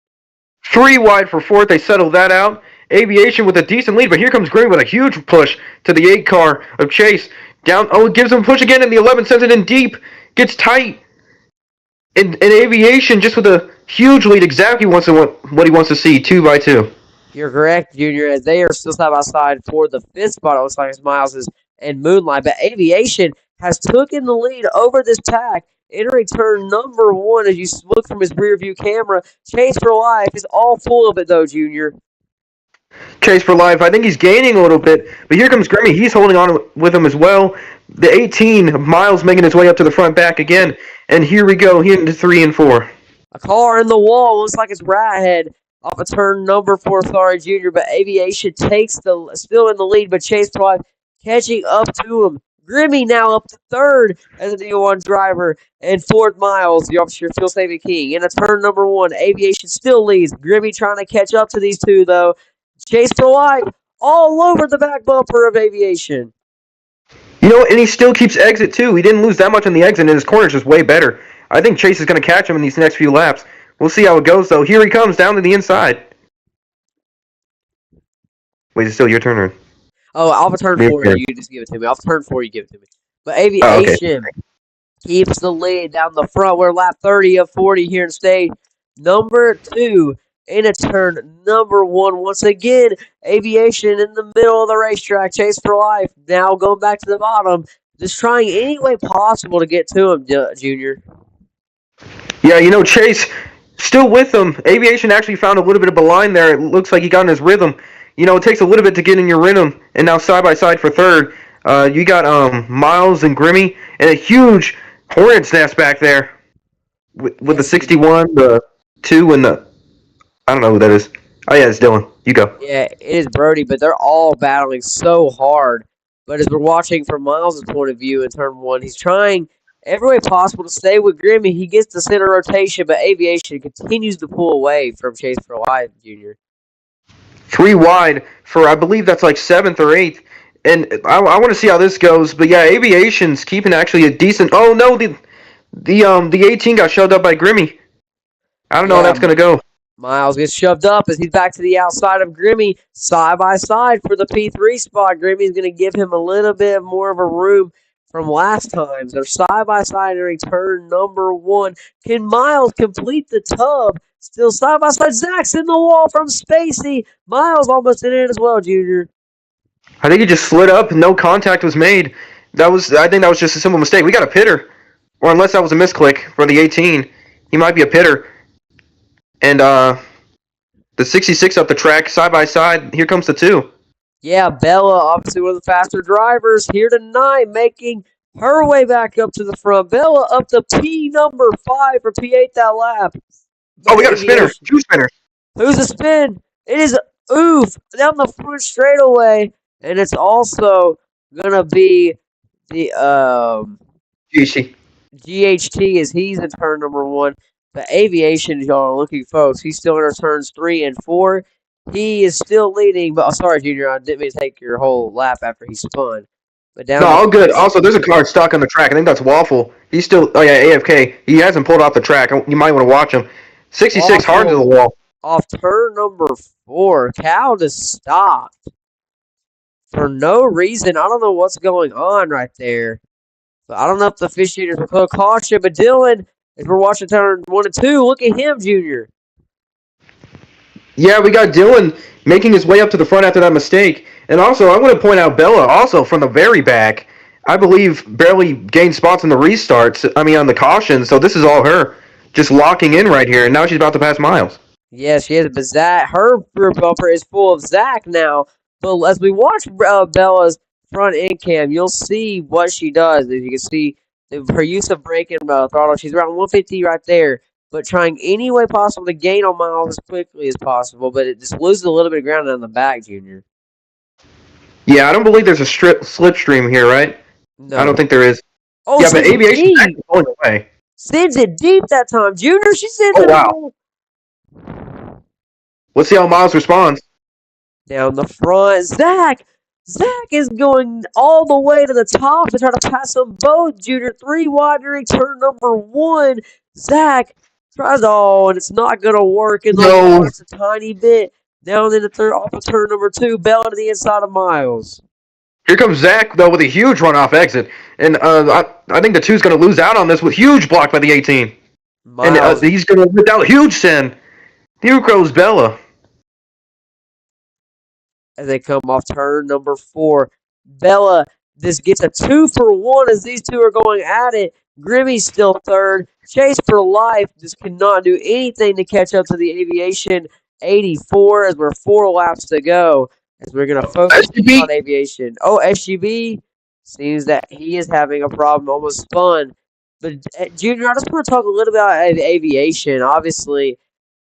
3 wide for 4th. They settle that out. Aviation with a decent lead, but here comes Green with a huge push to the 8 car of Chase. Down. Oh, it gives him a push again, and the 11 sends it in deep. Gets tight. And Aviation just with a huge lead, exactly what he wants to see, 2 by 2. You're correct, Junior, as they are still side by side for the 5th spot. It looks like it's Miles and Moonlight, but Aviation has taken the lead over this pack. Entering turn number 1 as you look from his rear view camera. Chase for Life is all full of it, though, Junior. Chase for Life. I think he's gaining a little bit, but here comes Grimmy. He's holding on with him as well. The 18, Miles making his way up to the front back again, and here we go, here into 3 and 4. A car in the wall. Looks like it's Rathead off of turn number 4. Sorry, Junior, but Aviation takes still in the lead, but Chase for Life catching up to him. Grimmy now up to 3rd as a D1 driver, and 4th Miles, the officer Phil Saving King. In a turn number 1, Aviation still leads. Grimmy trying to catch up to these two, though. Chase for Life all over the back bumper of Aviation. You know, and he still keeps exit, too. He didn't lose that much on the exit, and his corner's just way better. I think Chase is going to catch him in these next few laps. We'll see how it goes, though. Here he comes, down to the inside. Wait, it's still your turn, or? Oh, off of turn 4, you just give it to me. Off of turn 4, you give it to me. But Aviation keeps the lead down the front. We're lap 30 of 40 here in stage number 2. In a turn number 1. Once again, Aviation in the middle of the racetrack. Chase for Life now going back to the bottom. Just trying any way possible to get to him, Junior. Yeah, you know, Chase still with him. Aviation actually found a little bit of a line there. It looks like he got in his rhythm. You know, it takes a little bit to get in your rhythm. And now side by side for 3rd. You got Miles and Grimmy. And a huge Hornet's nest back there. With the 61, the 2, and the... I don't know who that is. Oh, yeah, it's Dylan. You go. Yeah, it is Brody, but they're all battling so hard. But as we're watching from Miles' point of view in turn 1, he's trying every way possible to stay with Grimmy. He gets the center rotation, but Aviation continues to pull away from Chase for Life, Junior. 3 wide for, I believe that's like 7th or 8th. And I want to see how this goes. But yeah, Aviation's keeping actually a decent... Oh, no, the 18 got shoved up by Grimmy. I don't know how that's going to go. Miles gets shoved up as he's back to the outside of Grimmy, side by side for the P3 spot. Grimmy's going to give him a little bit more of a room from last time. They're side by side during turn number 1. Can Miles complete the tub? Still side by side. Zach's in the wall from Spacey. Miles almost in it as well, Junior. I think he just slid up. No contact was made. I think that was just a simple mistake. We got a pitter. Or unless that was a misclick for the 18. He might be a pitter. And the 66 up the track, side by side. Here comes the 2. Yeah, Bella, obviously one of the faster drivers here tonight, making her way back up to the front. Bella up to P number 5 for P8 that lap. Oh, we got a spinner. 2 spinners. Who's a spin? It is Oof down the front straightaway, and it's also gonna be the GHT as he's in turn number 1. The Aviation, y'all are looking, folks. He's still in turns 3 and 4. He is still leading, but sorry, Junior, I didn't mean to take your whole lap after he spun. But down. No, all good. Also, there's a car stuck on the track. I think that's Waffle. He's still. Oh yeah, AFK. He hasn't pulled off the track. You might want to watch him. 66 Waffle hard to the wall. Off turn number 4. Cal just stopped for no reason. I don't know what's going on right there. But I don't know if the officiators will call caution. But Dylan, as we're watching turn 1 and 2, look at him, Junior. Yeah, we got Dylan making his way up to the front after that mistake. And also, I want to point out Bella, also from the very back, I believe barely gained spots on the restarts, on the caution, so this is all her just locking in right here, and now she's about to pass Miles. Yes, she is, but her rear bumper is full of Zach now. But as we watch Bella's front end cam, you'll see what she does. As you can see, her use of brake and throttle, she's around 150 right there. But trying any way possible to gain on Miles as quickly as possible, but it just loses a little bit of ground on the back, Junior. Yeah, I don't believe there's a slipstream here, right? No. I don't think there is. Oh, yeah, so but Aviation is actually pulling away. Sends it deep that time. Junior, she sends Oh, it wow. home. Let's see how Miles responds. Down the front. Zach is going all the way to the top to try to pass them both. Junior 3 wide during turn number 1. Zach tries, and it's not going to work in the No. just a tiny bit. Down in the third, off of turn number 2. Bella to the inside of Miles. Here comes Zach, though, with a huge runoff exit. And I think the 2's going to lose out on this with huge block by the 18. Miles. And he's going to without huge send. Here goes Bella. As they come off turn number 4. Bella, this gets a 2 for 1 as these two are going at it. Grimmy's still third. Chase for life just cannot do anything to catch up to the Aviation 84 as we're 4 laps to go. As we're going to focus on Aviation. SGB seems that he is having a problem, almost spun. But Junior, I just want to talk a little bit about Aviation. Obviously,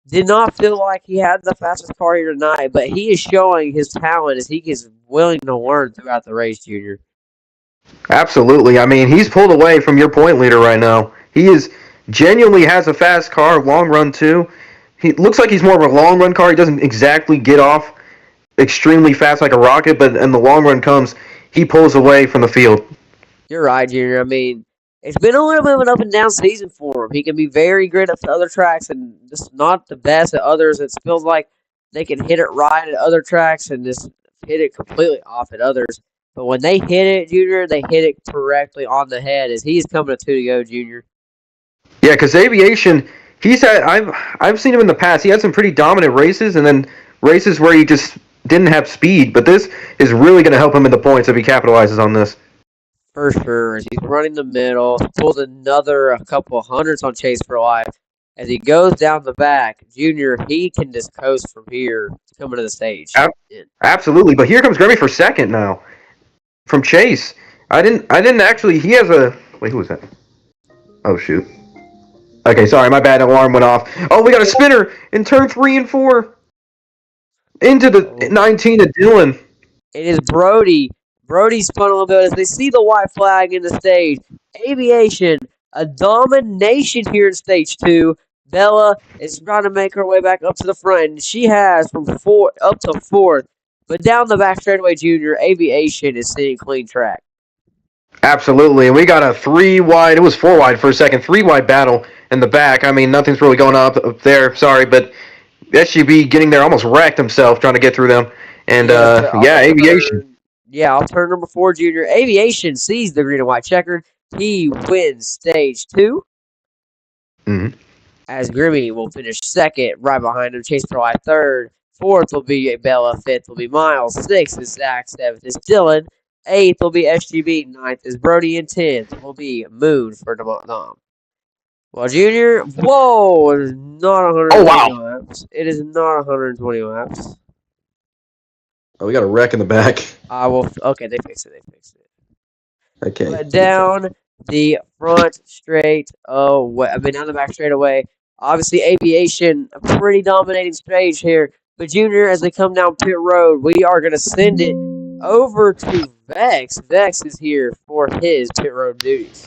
did not feel like he had the fastest car here tonight, but he is showing his talent as he is willing to learn throughout the race, Junior. Absolutely. I mean, he's pulled away from your point leader right now. He is genuinely has a fast car, long run too. He looks like he's more of a long run car. He doesn't exactly get off extremely fast like a rocket, but in the long run comes, he pulls away from the field. You're right, Junior. I mean, it's been a little bit of an up and down season for him. He can be very great at other tracks and just not the best at others. It feels like they can hit it right at other tracks and just hit it completely off at others. But when they hit it, Junior, they hit it correctly on the head as he's coming to 2 to go, Junior. Yeah, because Aviation, I've seen him in the past. He had some pretty dominant races and then races where he just didn't have speed. But this is really going to help him in the points if he capitalizes on this. For sure. As he's running the middle, pulls another a couple hundreds on Chase for life. As he goes down the back, Junior, he can just coast from here coming to the stage. Absolutely. But here comes Grimmy for second now. From Chase. I didn't actually, he has a, wait, who was that? Oh, shoot. Okay, sorry, my bad, alarm went off. Oh, we got a spinner in turn 3 and 4. Into the 19 of Dylan. It is Brody. Brody spun a little bit as they see the white flag in the stage. Aviation, a domination here in stage 2. Bella is trying to make her way back up to the front, and she has from 4 up to 4th. But down the back straightaway, Junior, Aviation is seeing clean track. Absolutely, and we got a 3 wide, it was 4 wide for a second, 3 wide battle in the back. I mean, nothing's really going on up there, sorry, but SGB getting there almost wrecked himself trying to get through them. And, Aviation. Off turn number 4, Junior. Aviation sees the green and white checker. He wins stage 2. Mm-hmm. As Grimmy will finish second, right behind him. Chase for life third. 4th will be Bella. 5th will be Miles. 6th is Zach. 7th is Dylan. 8th will be SGB. 9th is Brody. And 10th will be Moon for Dom. Well, Junior, whoa, it is not 120 laps. It is not 120 laps. Oh, we got a wreck in the back. Okay, they fixed it. Okay. But down the front straight away, down the back straight away. Obviously, Aviation, a pretty dominating stage here. But Junior, as they come down pit road, we are going to send it over to Vex. Vex is here for his pit road duties.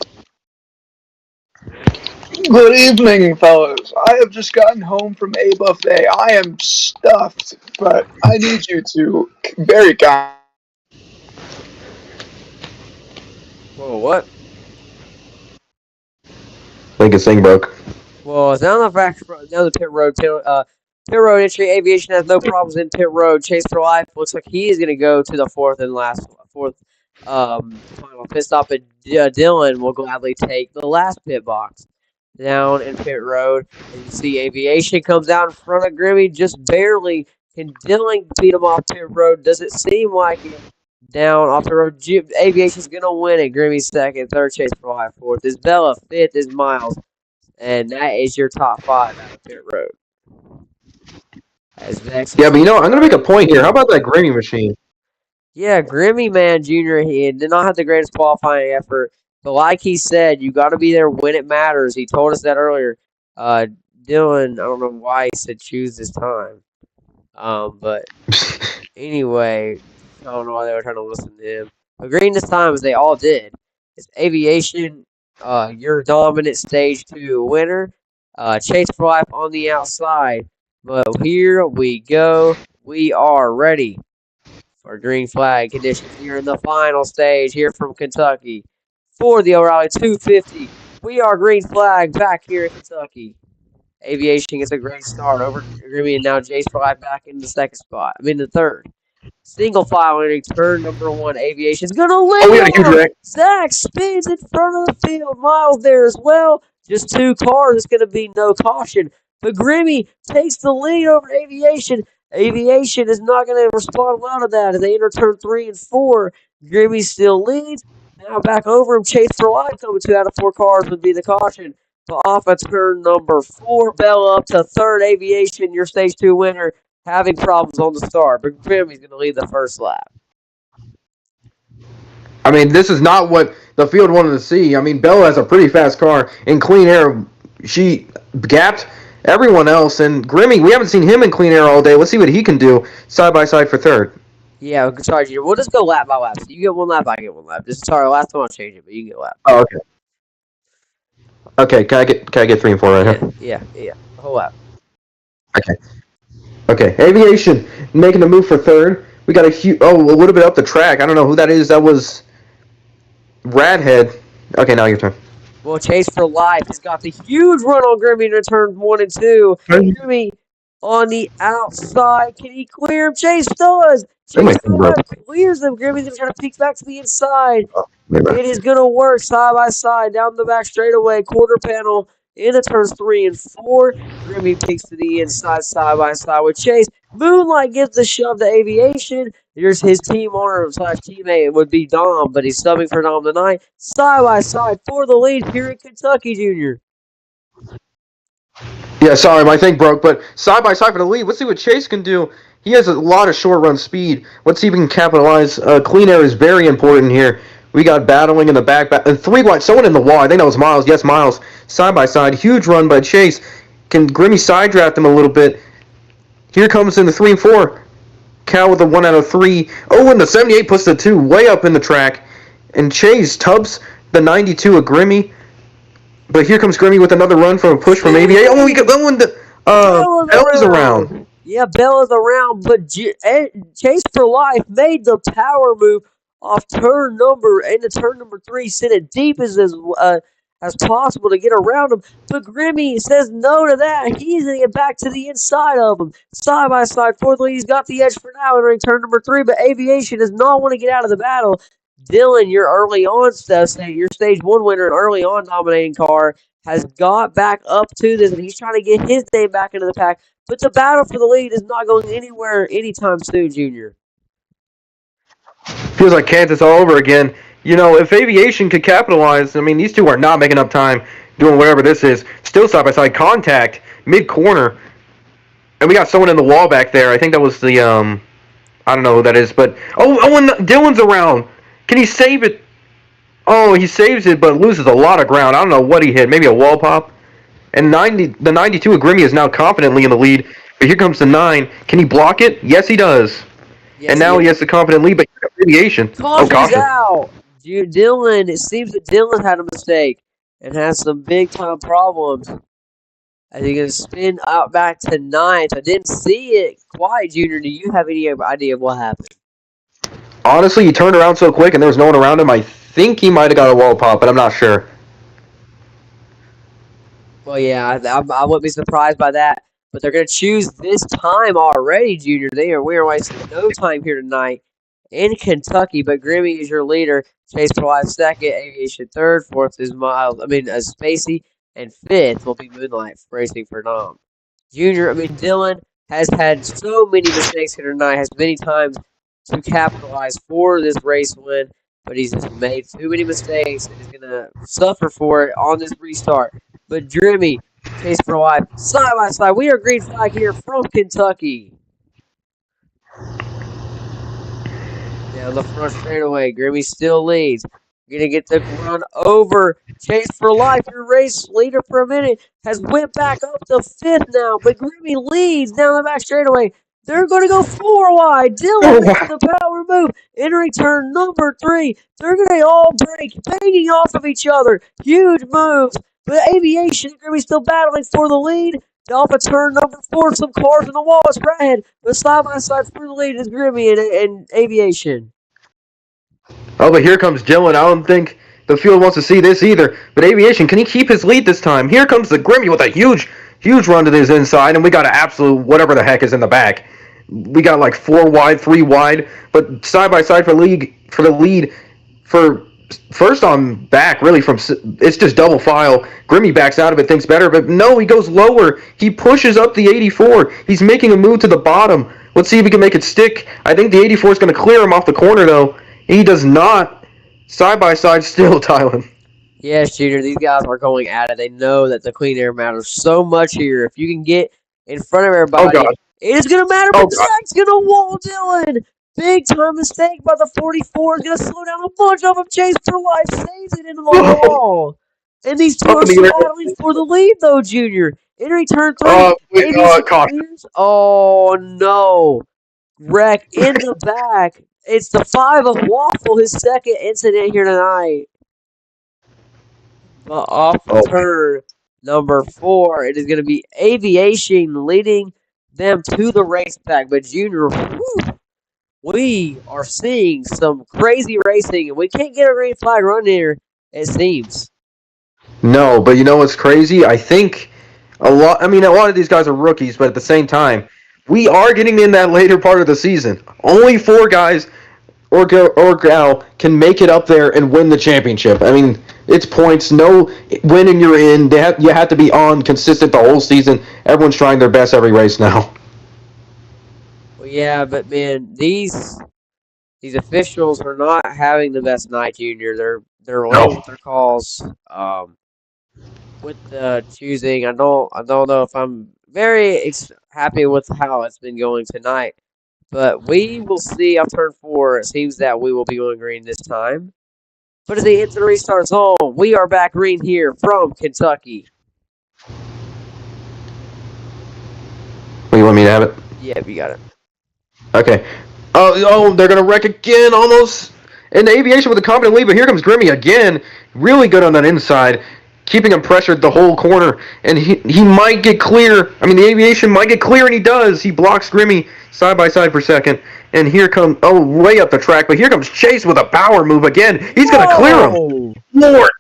Good evening, fellas. I have just gotten home from a buffet. I am stuffed, but I need you to very kind. Whoa, what? I think his thing broke. Well, down the pit road. Pit road entry. Aviation has no problems in pit road. Chase for life looks like he is going to go to the fourth final pit stop. But Dylan will gladly take the last pit box. Down in pit road, and you see Aviation comes out in front of Grimmy just barely. Can Dylan beat him off pit road? Does it seem like it? Down off the road, Aviation's gonna win it. Grimmy's second, third, Chase for life, 4th is Bella, 5th is Miles, and that is your top 5 out of pit road. Yeah, but I'm gonna make a point here. How about that Grimmy machine? Yeah, Grimmy, man, Junior, he did not have the greatest qualifying effort. But like he said, you got to be there when it matters. He told us that earlier. Dylan, I don't know why he said choose this time. But anyway, I don't know why they were trying to listen to him. Agreeing this time as they all did. It's Aviation your dominant stage 2 winner, Chase for Life on the outside. But here we go. We are ready for green flag conditions here in the final stage here from Kentucky for the O'Reilly 250. We are green flag back here in Kentucky. Aviation gets a great start over Grimmy, and now Chase for Life back in the second spot. I mean the third. Single file entering turn number 1. Aviation's gonna lead. Oh, we got a huge wreck. Zach spins in front of the field. Miles there as well. Just 2 cars. It's gonna be no caution. But Grimmy takes the lead over Aviation. Aviation is not gonna respond well to that as they enter turn 3 and 4. Grimmy still leads. Now back over him. Chase for Life coming 2 out of 4 cars would be the caution. But off of turn number 4, Bella up to third. Aviation, your stage 2 winner, having problems on the start. But Grimmy's going to lead the first lap. I mean, this is not what the field wanted to see. I mean, Bella has a pretty fast car. In clean air, she gapped everyone else. And Grimmy, we haven't seen him in clean air all day. Let's see what he can do side by side for third. Yeah, sorry, Junior. We'll just go lap by lap. So you get 1 lap, I get 1 lap. Just sorry, last time I'll change it, but you can get a lap. Oh, okay. Okay, can I get 3 and 4 right here? Yeah. The whole lap. Okay. Aviation making a move for third. We got a little bit up the track. I don't know who that is. That was Radhead. Okay, now your turn. Well, Chase for Life has got the huge run on Grimmy in turn 1 and 2. Grimmy on the outside. Can he clear him? Chase does. Chase for Life clears them. Grimmy's going to try to peek back to the inside. It is going to work side by side down the back straightaway. Quarter panel into turns 3 and 4. Grimmy peeks to the inside side by side with Chase. Moonlight gives the shove to Aviation. Here's his team owner / teammate. It would be Dom, but he's subbing for Dom tonight. Side by side for the lead here in Kentucky, Junior. Yeah, sorry, my thing broke, but side by side for the lead. Let's see what Chase can do. He has a lot of short run speed. Let's see if we can capitalize. Clean air is very important here. We got battling in the back, and 3 wide. Someone in the wall. I think that was Miles. Yes, Miles. Side by side. Huge run by Chase. Can Grimmy side draft him a little bit? Here comes in the 3 and 4. Cal with a 1 out of 3. Oh, and the 78 puts the 2 way up in the track. And Chase tubs the 92 of Grimmy. But here comes Grimmy with another run from a push from ABA. Oh, we got that one. Bella's around. Yeah, Bella's around, but Chase for Life made the power move off turn number 3, sent it deep as possible to get around him. But Grimmy says no to that. He's going to get back to the inside of him. Side by side for the lead. He's got the edge for now entering turn number 3, but Aviation does not want to get out of the battle. Dylan, your early on your stage 1 winner and early on dominating car, has got back up to this, and he's trying to get his name back into the pack. But the battle for the lead is not going anywhere anytime soon, Junior. Feels like Kansas all over again. You know, if Aviation could capitalize, I mean, these 2 are not making up time doing whatever this is. Still side-by-side contact, mid-corner. And we got someone in the wall back there. I think that was the, I don't know who that is. But, and Dylan's around. Can he save it? Oh, he saves it, but loses a lot of ground. I don't know what he hit. Maybe a wall pop. And the 92 of Grimmy is now confidently in the lead. But here comes the 9. Can he block it? Yes, he does. Yes, and now he has the confident lead, but Aviation. Caution's out. Dylan, it seems that Dylan had a mistake and has some big-time problems. As he's going to spin out back to 9th. I didn't see it quite, Junior. Do you have any idea of what happened? Honestly, he turned around so quick and there was no one around him. I think he might have got a wall pop, but I'm not sure. Well, yeah, I wouldn't be surprised by that. But they're going to choose this time already, Junior. We are wasting no time here tonight in Kentucky. But Grimmy is your leader. Chase for Life 2nd, Aviation 3rd, 4th is Spacey, and 5th will be Moonlight racing for Dom. Dylan has had so many mistakes here tonight, has many times to capitalize for this race win, but he's just made too many mistakes and is going to suffer for it on this restart. But Grimmy, Chase for Life, side by side. We are green flag here from Kentucky. Down the front straightaway, Grimmy still leads. Going to get the run over. Chase for Life, your race leader for a minute, has went back up to 5th now, but Grimmy leads down the back straightaway. They're going to go 4 wide. Dylan makes the power move. Entering turn number 3. They're going to all break, banging off of each other. Huge moves. But Aviation is going to be still battling for the lead. Off of turn number 4, some cars in the wall. It's Redhead. But side by side for the lead is Grimmy and Aviation. Oh, but here comes Dylan. I don't think the field wants to see this either. But Aviation, can he keep his lead this time? Here comes the Grimmy with a huge run to his inside, and we got an absolute whatever the heck is in the back. We got like 4 wide, 3 wide, but side by side for the lead for first on back, really it's just double file. Grimmy backs out of it, thinks better, but no, he goes lower. He pushes up the 84. He's making a move to the bottom. Let's see if he can make it stick. I think the 84 is going to clear him off the corner, though. He does not. Side by side still, Tylen. Yes, Junior, these guys are going at it. They know that the clean air matters so much here. If you can get in front of everybody, it is going to matter, but Zach's going to wall Dylan. Big time mistake by the 44. Is going to slow down a bunch of them. Chase for life saves it into the wall. And these two are battling for the lead, though, Junior. Entering turn 3. Oh, no. Wreck in the back. It's the 5 of Waffle, his second incident here tonight. But off of turn number 4, it is going to be Aviation leading them to the race pack. But Junior, we are seeing some crazy racing, and we can't get a green flag run here, it seems. No, but you know what's crazy? I think a lot of these guys are rookies, but at the same time, we are getting in that later part of the season. Only 4 guys or gal can make it up there and win the championship. I mean, it's points. No winning, you're in. You have to be on consistent the whole season. Everyone's trying their best every race now. Well, yeah, but man, these officials are not having the best night, Junior. They're late with their calls. With the choosing, I don't know if I'm very happy with how it's been going tonight. But we will see on turn 4. It seems that we will be going green this time. But as they hit the restart zone, we are back green here from Kentucky. Well, you want me to have it? Yeah, we got it. Okay. Oh, they're going to wreck again, almost. And the Aviation with a confident lead, but here comes Grimmy again. Really good on that inside. Keeping him pressured the whole corner. And he might get clear. I mean, the Aviation might get clear, and he does. He blocks Grimmy side by side for second. And here comes, way up the track, but here comes Chase with a power move again. He's going to clear him. Lord.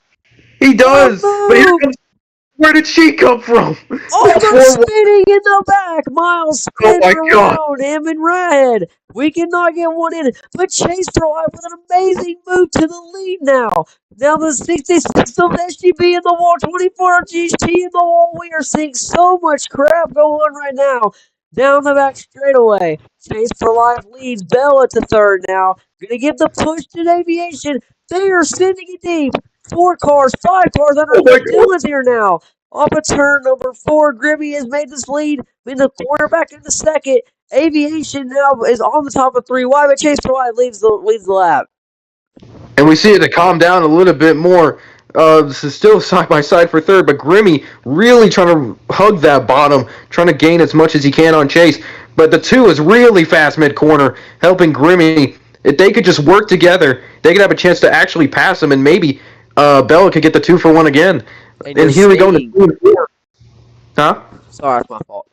He does. But here comes, where did she come from? Oh, they're spinning in the back. Miles spinning around him in red. We cannot get one in. But Chase for life with an amazing move to the lead now. Now the 66 of SGB in the wall, 24 of GHT in the wall. We are seeing so much crap going on right now. Down the back straightaway. Chase for life leads Bella to third now. Gonna give the push to Aviation. They are sending it deep. 4 cars, 5 cars under Dylan's here now. Off of turn number 4, Grimmy has made this lead in the corner back into second. Aviation now is on the top of 3 wide, but Chase for life leads the lap. And we see it to calm down a little bit more. This is still side by side for third, but Grimmy really trying to hug that bottom, trying to gain as much as he can on Chase. But the 2 is really fast mid-corner, helping Grimmy. If they could just work together, they could have a chance to actually pass him, and maybe Bella could get the 2 for 1 again. And here we go to 2 and 4. Huh? Sorry, it's my fault.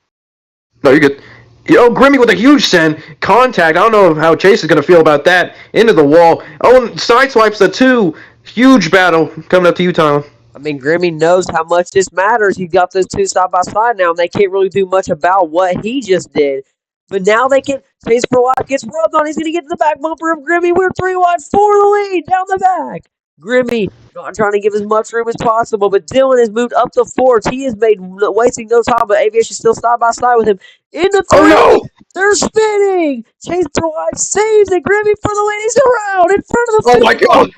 No, you're good. Grimmy with a huge send. Contact. I don't know how Chase is going to feel about that. Into the wall. Oh, and sideswipes the 2. Huge battle coming up to you, Tyler. I mean, Grimmy knows how much this matters. He's got those 2 side by side now, and they can't really do much about what he just did. But now they can. Chase for life gets rubbed on. He's going to get to the back bumper of Grimmy. We're 3 wide for the lead down the back. Grimmy not trying to give as much room as possible, but Dylan has moved up the 4th. He has made wasting no time, but Aviation still side by side with him. In the 3, they're spinning. Chase for life saves it. Grimmy for the lead. He's around in front of the. Oh my God!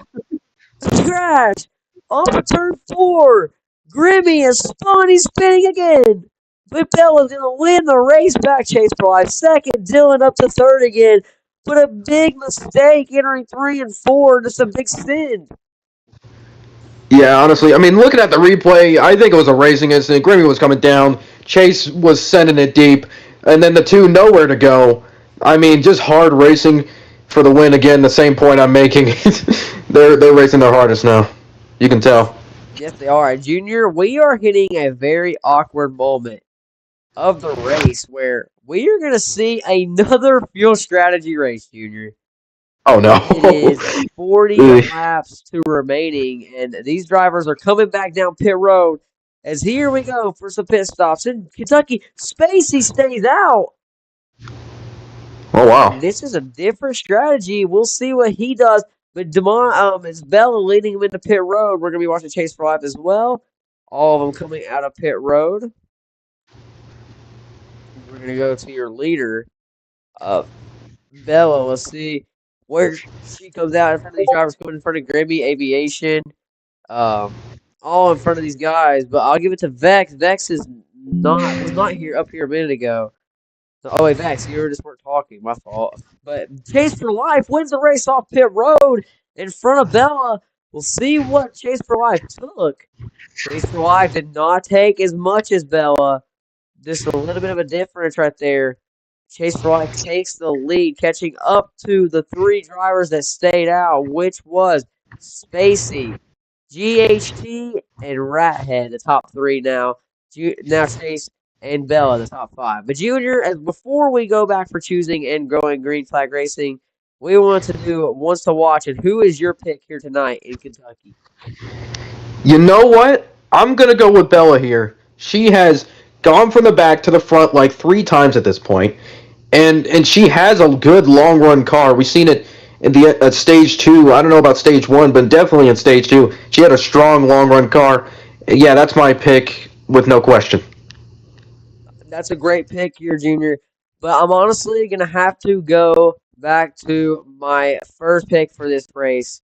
Crash off of turn 4. Grimmy has spun. He's spinning again. But Bella's going to win the race back. Chase for life second. Dylan up to 3rd again. But a big mistake entering 3 and 4. Just a big sin. Yeah, honestly, I mean, looking at the replay, I think it was a racing incident. Grimmy was coming down. Chase was sending it deep. and then the two nowhere to go. I mean, just hard racing for the win again. The same point I'm making. they're racing their hardest now. You can tell. Yes, they are. Junior, we are hitting a very awkward moment of the race where we are going to see another fuel strategy race, Junior. Oh no! It is 40 laps to remaining, and these drivers are coming back down pit road. As here we go for some pit stops in Kentucky. Spacey stays out. Oh wow! And this is a different strategy. We'll see what he does. But it's Bella leading him into pit road. We're gonna be watching Chase for Life as well. All of them coming out of pit road. We're gonna go to your leader, Bella. Let's see where she comes out in front of these drivers, coming in front of Grimmy Aviation, all in front of these guys. But I'll give it to Vex. Vex was not here up here a minute ago. Oh wait, Vex, you just weren't talking. My fault. But Chase for Life wins the race off pit road in front of Bella. We'll see what Chase for Life took. Chase for Life did not take as much as Bella. Just a little bit of a difference right there. Chase for Life takes the lead, catching up to the three drivers that stayed out, which was Spacey, GHT, and Rathead, the top three now. Now Chase and Bella, the top five. But Junior, before we go back for choosing and going Green Flag Racing, we want to do Wants to Watch. And who is your pick here tonight in Kentucky? You know what? I'm gonna go with Bella here. She has gone from the back to the front like 3 times at this point, and she has a good long run car. We've seen it in the stage 2. I don't know about stage 1, but definitely in stage 2, she had a strong long run car. Yeah, that's my pick with no question. That's a great pick here, Junior. But I'm honestly going to have to go back to my first pick for this race.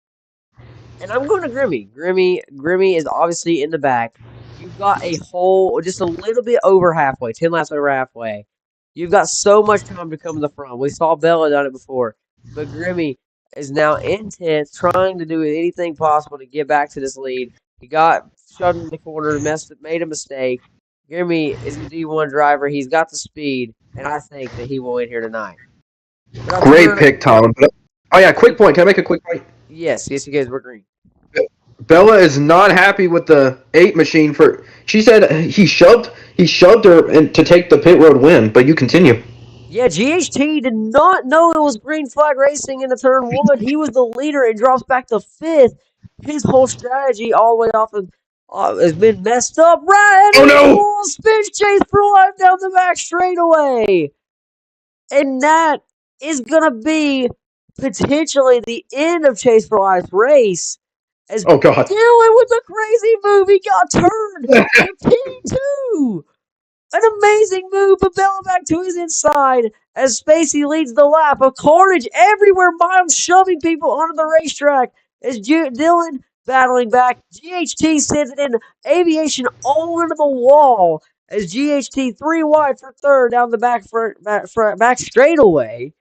And I'm going to Grimmy. Grimmy is obviously in the back. You've got just a little bit over halfway, 10 laps over halfway. You've got so much time to come to the front. We saw Bella done it before. But Grimmy is now in 10th, trying to do anything possible to get back to this lead. He got shut in the corner, made a mistake. Grimmy is a D1 driver. He's got the speed, and I think that he will win here tonight. Great pick, Tom. Oh yeah, quick point. Can I make a quick point? Yes, you guys were green. Bella is not happy with the 8 machine she said he shoved her to take the pit road win, but you continue. Yeah, GHT did not know it was Green Flag Racing in the turn 1. He was the leader and drops back to 5th. His whole strategy all the way off of has been messed up. Right, oh no! Spins Chase for Life down the back straightaway. And that is going to be potentially the end of Chase for Life's race. As oh God! Dylan with the crazy move, he got turned to P2. An amazing move, but Bella back to his inside as Spacey leads the lap. A carnage everywhere, Miles shoving people onto the racetrack as Dylan battling back. GHT sends it in Aviation all into the wall as GHT 3 wide for third down the back straightaway.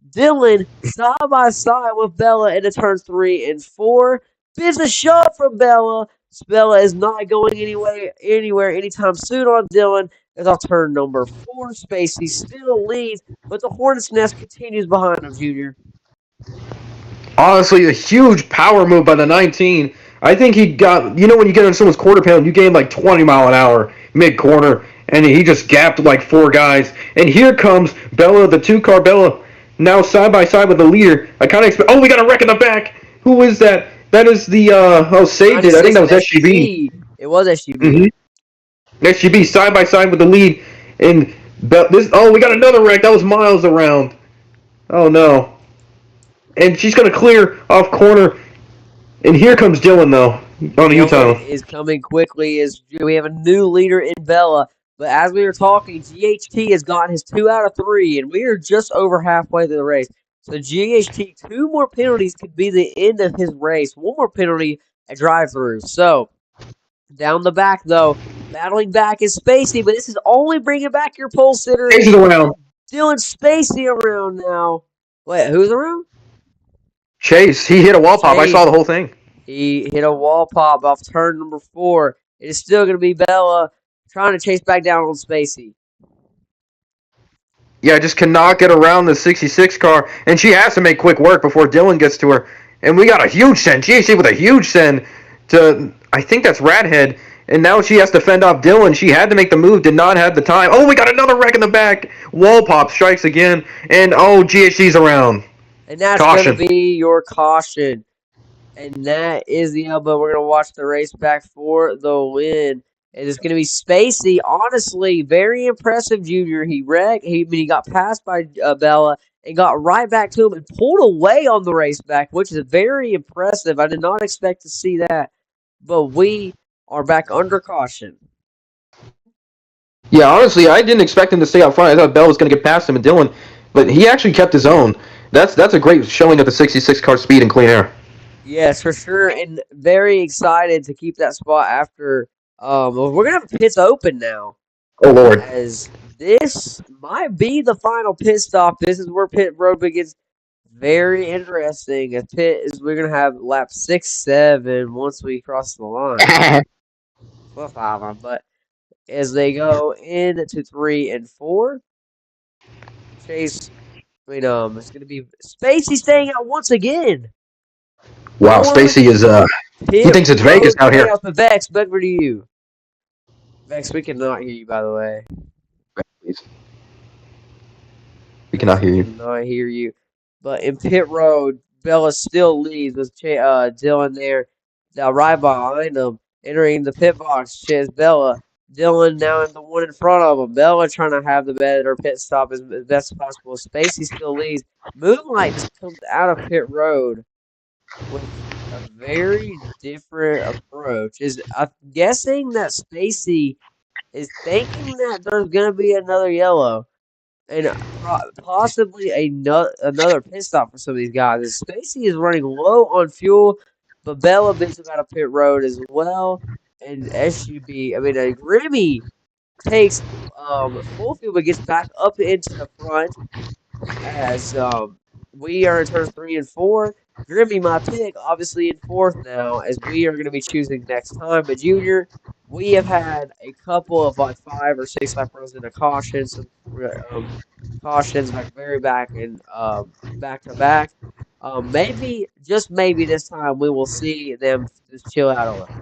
Dylan side by side with Bella into turns 3 and 4. Bits a shove from Bella. Bella is not going anywhere anytime soon on Dylan. As off turn number 4, Spacey still leads, but the Hornet's Nest continues behind him, Junior. Honestly, a huge power move by the 19. I think he got, when you get on someone's quarter panel, you gain like 20 mile an hour mid-corner, and he just gapped like 4 guys. And here comes Bella, the 2-car Bella, now side by side with the leader. I kind of expect, we got a wreck in the back. Who is that? That is the, saved it. I think that was SGB. It was SGB. Mm-hmm. SGB side by side with the lead, and we got another wreck. That was Miles around. Oh no! And she's gonna clear off corner, and here comes Dylan though on the U-turn. Is coming quickly as we have a new leader in Bella. But as we were talking, GHT has gotten his 2 out of 3, and we are just over halfway through the race. So GHT, 2 more penalties could be the end of his race. 1 more penalty at drive-through. So down the back, though, battling back is Spacey, but this is only bringing back your pole sitter. Chase is around. Dylan Spacey around now. Wait, who's around? Chase. He hit a wall pop. I saw the whole thing. He hit a wall pop off turn number 4. It is still going to be Bella trying to chase back down on Spacey. Yeah, just cannot get around the 66 car, and she has to make quick work before Dylan gets to her. And we got a huge send. GHC with a huge send to, I think that's Radhead. And now she has to fend off Dylan. She had to make the move, did not have the time. Oh, we got another wreck in the back. Wall pop strikes again, and oh, GHC's around. And that's going to be your caution. And that is the elbow. We're going to watch the race back for the win. And it's going to be Spacey. Honestly, very impressive junior. He wrecked. He got passed by Bella and got right back to him and pulled away on the race back, which is very impressive. I did not expect to see that. But we are back under caution. Yeah, honestly, I didn't expect him to stay out front. I thought Bell was going to get past him and Dylan, but he actually kept his own. That's a great showing of the 66 car speed and clean air. Yes, for sure, and very excited to keep that spot after. We're gonna have pits open now. Oh Lord! As this might be the final pit stop. This is where pit road begins. Very interesting. We're gonna have lap 6, 7 once we cross the line. Well, 5, but as they go into 3 and 4, Chase. It's gonna be Spacey staying out once again. Wow, Spacey is he thinks it's Vegas out here. Vex, over to you. Vex, we cannot hear you, by the way. Please. We cannot hear you. Cannot hear you. But in pit road, Bella still leads with Dylan there. Now right behind him, entering the pit box, Chase Bella. Dylan now in the one in front of him. Bella trying to have the better pit stop as best as possible. Spacey still leads. Moonlight just comes out of pit road with a very different approach. I'm guessing that Spacey is thinking that there's gonna be another yellow and possibly another pit stop for some of these guys. And Spacey is running low on fuel, but Bella beats him out of pit road as well. And Grimmy takes full fuel but gets back up into the front as we are in turns 3 and 4. Grimmy, my pick, obviously in 4th now, as we are going to be choosing next time. But Junior, we have had a couple of 5 or 6 lap runs in a caution, some cautions very back and back to back. Maybe, just maybe this time we will see them just chill out a little bit.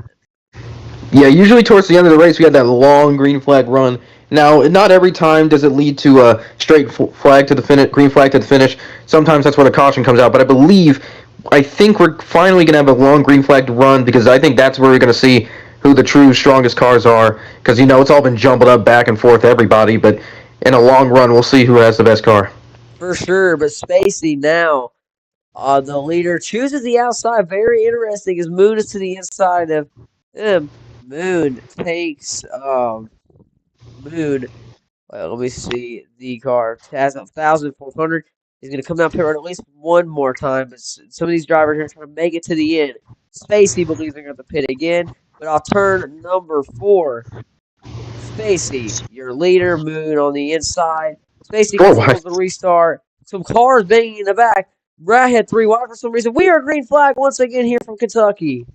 Yeah, usually towards the end of the race we had that long green flag run. Now, not every time does it lead to a straight flag to the finish, green flag to the finish. Sometimes that's when a caution comes out. But I think we're finally going to have a long green flag to run because I think that's where we're going to see who the true strongest cars are. Because, it's all been jumbled up back and forth, everybody. But in a long run, we'll see who has the best car. For sure, but Spacey now, the leader, chooses the outside. Very interesting as Moon is to the inside of him. Moon takes Moon. Well, let me see. The car has 1,400. He's going to come down pit road at least one more time. But some of these drivers are trying to make it to the end. Spacey believes they're going to pit again. But I'll turn number 4. Spacey, your leader. Moon on the inside. Spacey controls the restart. Some cars banging in the back. Radhead 3 wide for some reason. We are green flag once again here from Kentucky.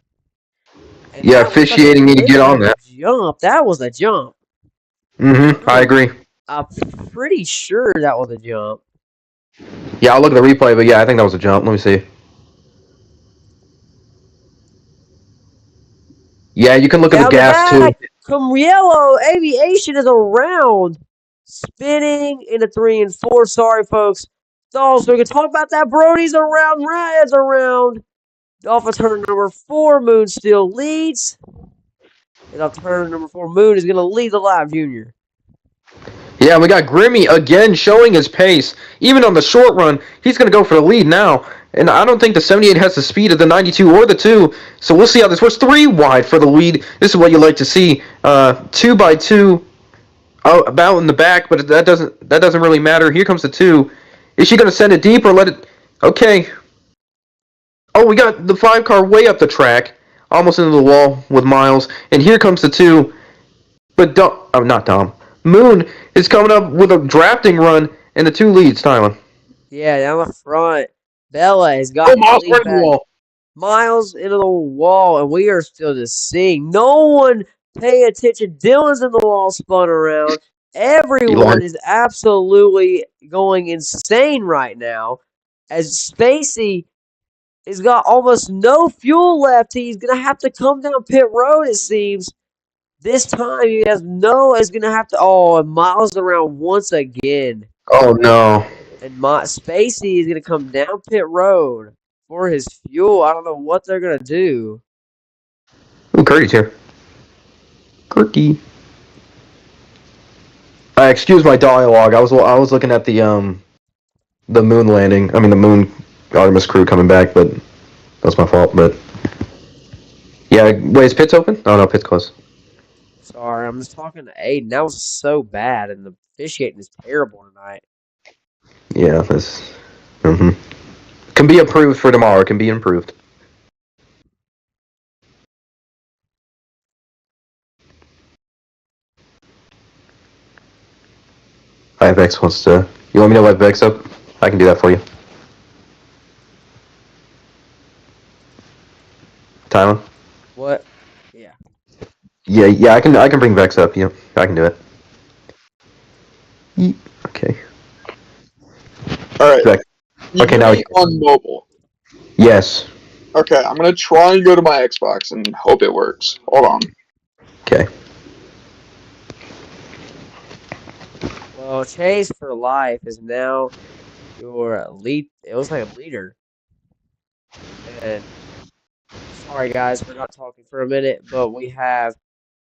And yeah, officiating need to get on that. Jump. That was a jump. I agree. I'm pretty sure that was a jump. Yeah, I'll look at the replay, but yeah, I think that was a jump. Let me see. Yeah, you can look at the gas too. Come yellow. Aviation is around. Spinning into 3 and 4. Sorry, folks. So we can talk about that. Brody's around. Rad's around. Off of turn number 4, Moon still leads. And off turn number 4, Moon is going to lead the lap, Junior. Yeah, we got Grimmy again showing his pace. Even on the short run, he's going to go for the lead now. And I don't think the 78 has the speed of the 92 or the 2. So we'll see how this works. 3 wide for the lead. This is what you like to see. 2 by 2 about in the back, but that doesn't really matter. Here comes the 2. Is she going to send it deep or let it... Okay. Oh, we got the 5 car way up the track, almost into the wall with Miles. And here comes the 2. But not Dom. Moon is coming up with a drafting run, and the 2 leads, Tyler. Yeah, down the front. Bella has got Miles right in the wall. Miles into the wall, and we are still just seeing. No one pay attention. Dylan's in the wall, spun around. Everyone is absolutely going insane right now as Spacey has got almost no fuel left. He's going to have to come down pit road, it seems. This time he has is going to have to, and Miles around once again. Oh, no. And Spacey is going to come down pit road for his fuel. I don't know what they're going to do. Ooh, Curdy's here. Curdy. Excuse my dialogue. I was looking at the moon landing. I mean the moon Artemis crew coming back, but that's my fault. But yeah, wait, is pit's open? Oh no, pit's closed. Sorry, I'm just talking to Aiden. That was so bad, and the officiating is terrible tonight. Yeah, this can be improved for tomorrow. Can be improved. Vex wants to. You want me to let Vex up? I can do that for you. Tylen? What? Yeah. Yeah, I can bring Vex up. Yeah, I can do it. Okay. Alright. Vex. Okay, now on mobile. Yes. Okay, I'm gonna try and go to my Xbox and hope it works. Hold on. Okay. Well, Chase for Life is now your lead. It looks like a leader. And sorry guys, we're not talking for a minute, but we have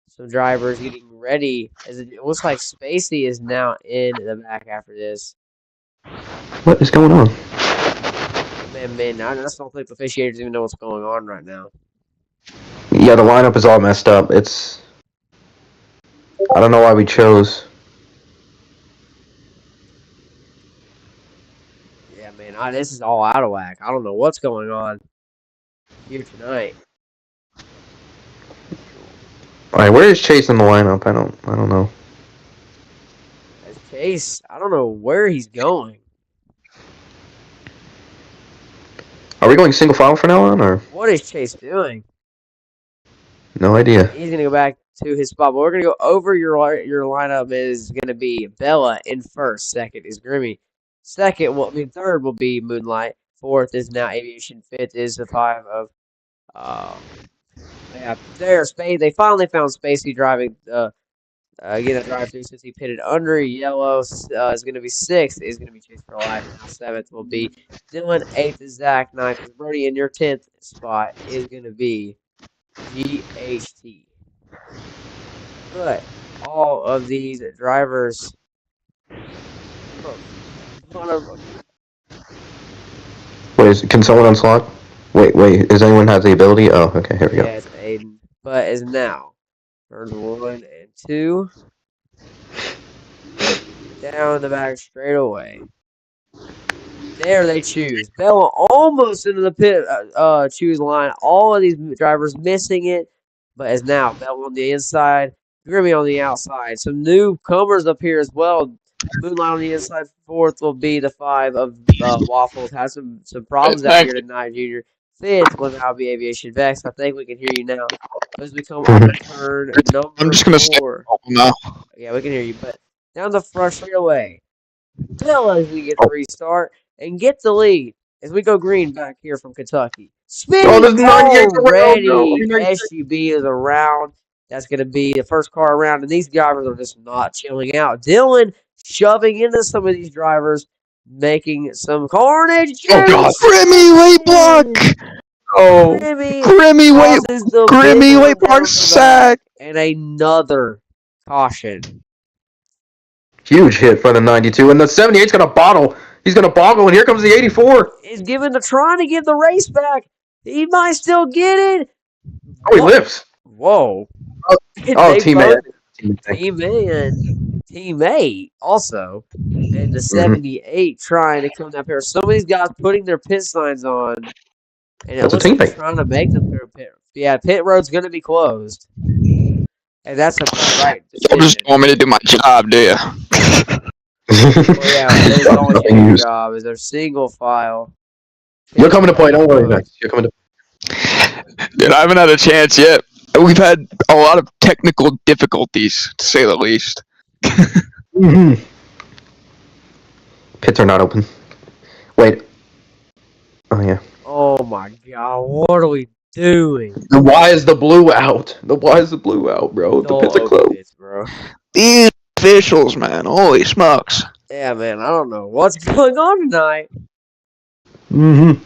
some drivers getting ready. As it looks like Spacey is now in the back after this. What is going on? Man, I just don't think the officiators even know what's going on right now. Yeah, the lineup is all messed up. I don't know why we chose. Yeah, man, this is all out of whack. I don't know what's going on here tonight. Alright, where is Chase in the lineup? I don't know. As Chase, I don't know where he's going. Are we going single file from now on, or? What is Chase doing? No idea. He's gonna go back to his spot, but we're gonna go over your lineup. Is gonna be Bella in first. Second is Grimmy. Third will be Moonlight. Fourth is now Aviation. Fifth is the 5 of They finally found Spacey driving getting a drive through since he pitted under. Yellow is going to be 6th. Is going to be Chase for Life. Now 7th will be Dylan. 8th is Zach. 9th is Brody. And your 10th spot is going to be GHT. But all of these drivers. Wait, can someone unslot? Wait, does anyone have the ability? Oh, okay, here we go. Yeah, it's Aiden. But is now. Turns 1 and 2. Down the back straight away. There they choose. Bella almost into the pit choose line. All of these drivers missing it. But is now Bella on the inside. Grimmy on the outside. Some newcomers up here as well. Moonlight on the inside. 4th will be the 5 of Waffles. Has some problems out here tonight, Junior. 5th will now be Aviation Vex. I think we can hear you now. As we come on to turn number I'm just gonna 4. now. Yeah, we can hear you. But down the front straightaway. Bella as we get the restart and get the lead as we go green back here from Kentucky. Spinning already. SUB is around. That's going to be the first car around, and these drivers are just not chilling out. Dylan shoving into some of these drivers, making some carnage. Oh, God. Grimmy, late block! Oh, Grimmy, late block sack! And another caution. Huge hit for the 92, and the 78's gonna bottle. He's gonna boggle, and here comes the 84. He's trying to give the race back. He might still get it. Oh, he lives. Whoa. Teammate. Teammate also. And the 78 trying to come down here. Some of these guys putting their pit signs on. And it looks like they're trying to make them through pit. Yeah, pit road's going to be closed. And that's a right decision. You just want me to do my job, do you? Well, yeah, there's always your job. Is there single file? You're coming to play. Don't worry, Max. You're coming to. Dude, I haven't had a chance yet. We've had a lot of technical difficulties, to say the least. Mm-hmm. Pits are not open. Wait. Oh yeah. Oh my god, what are we doing? Why is the blue out? Why is the blue out, bro? The pits are Don't closed. open this, bro. These officials, man. Holy smokes. Yeah, man, I don't know what's going on tonight. Mm-hmm.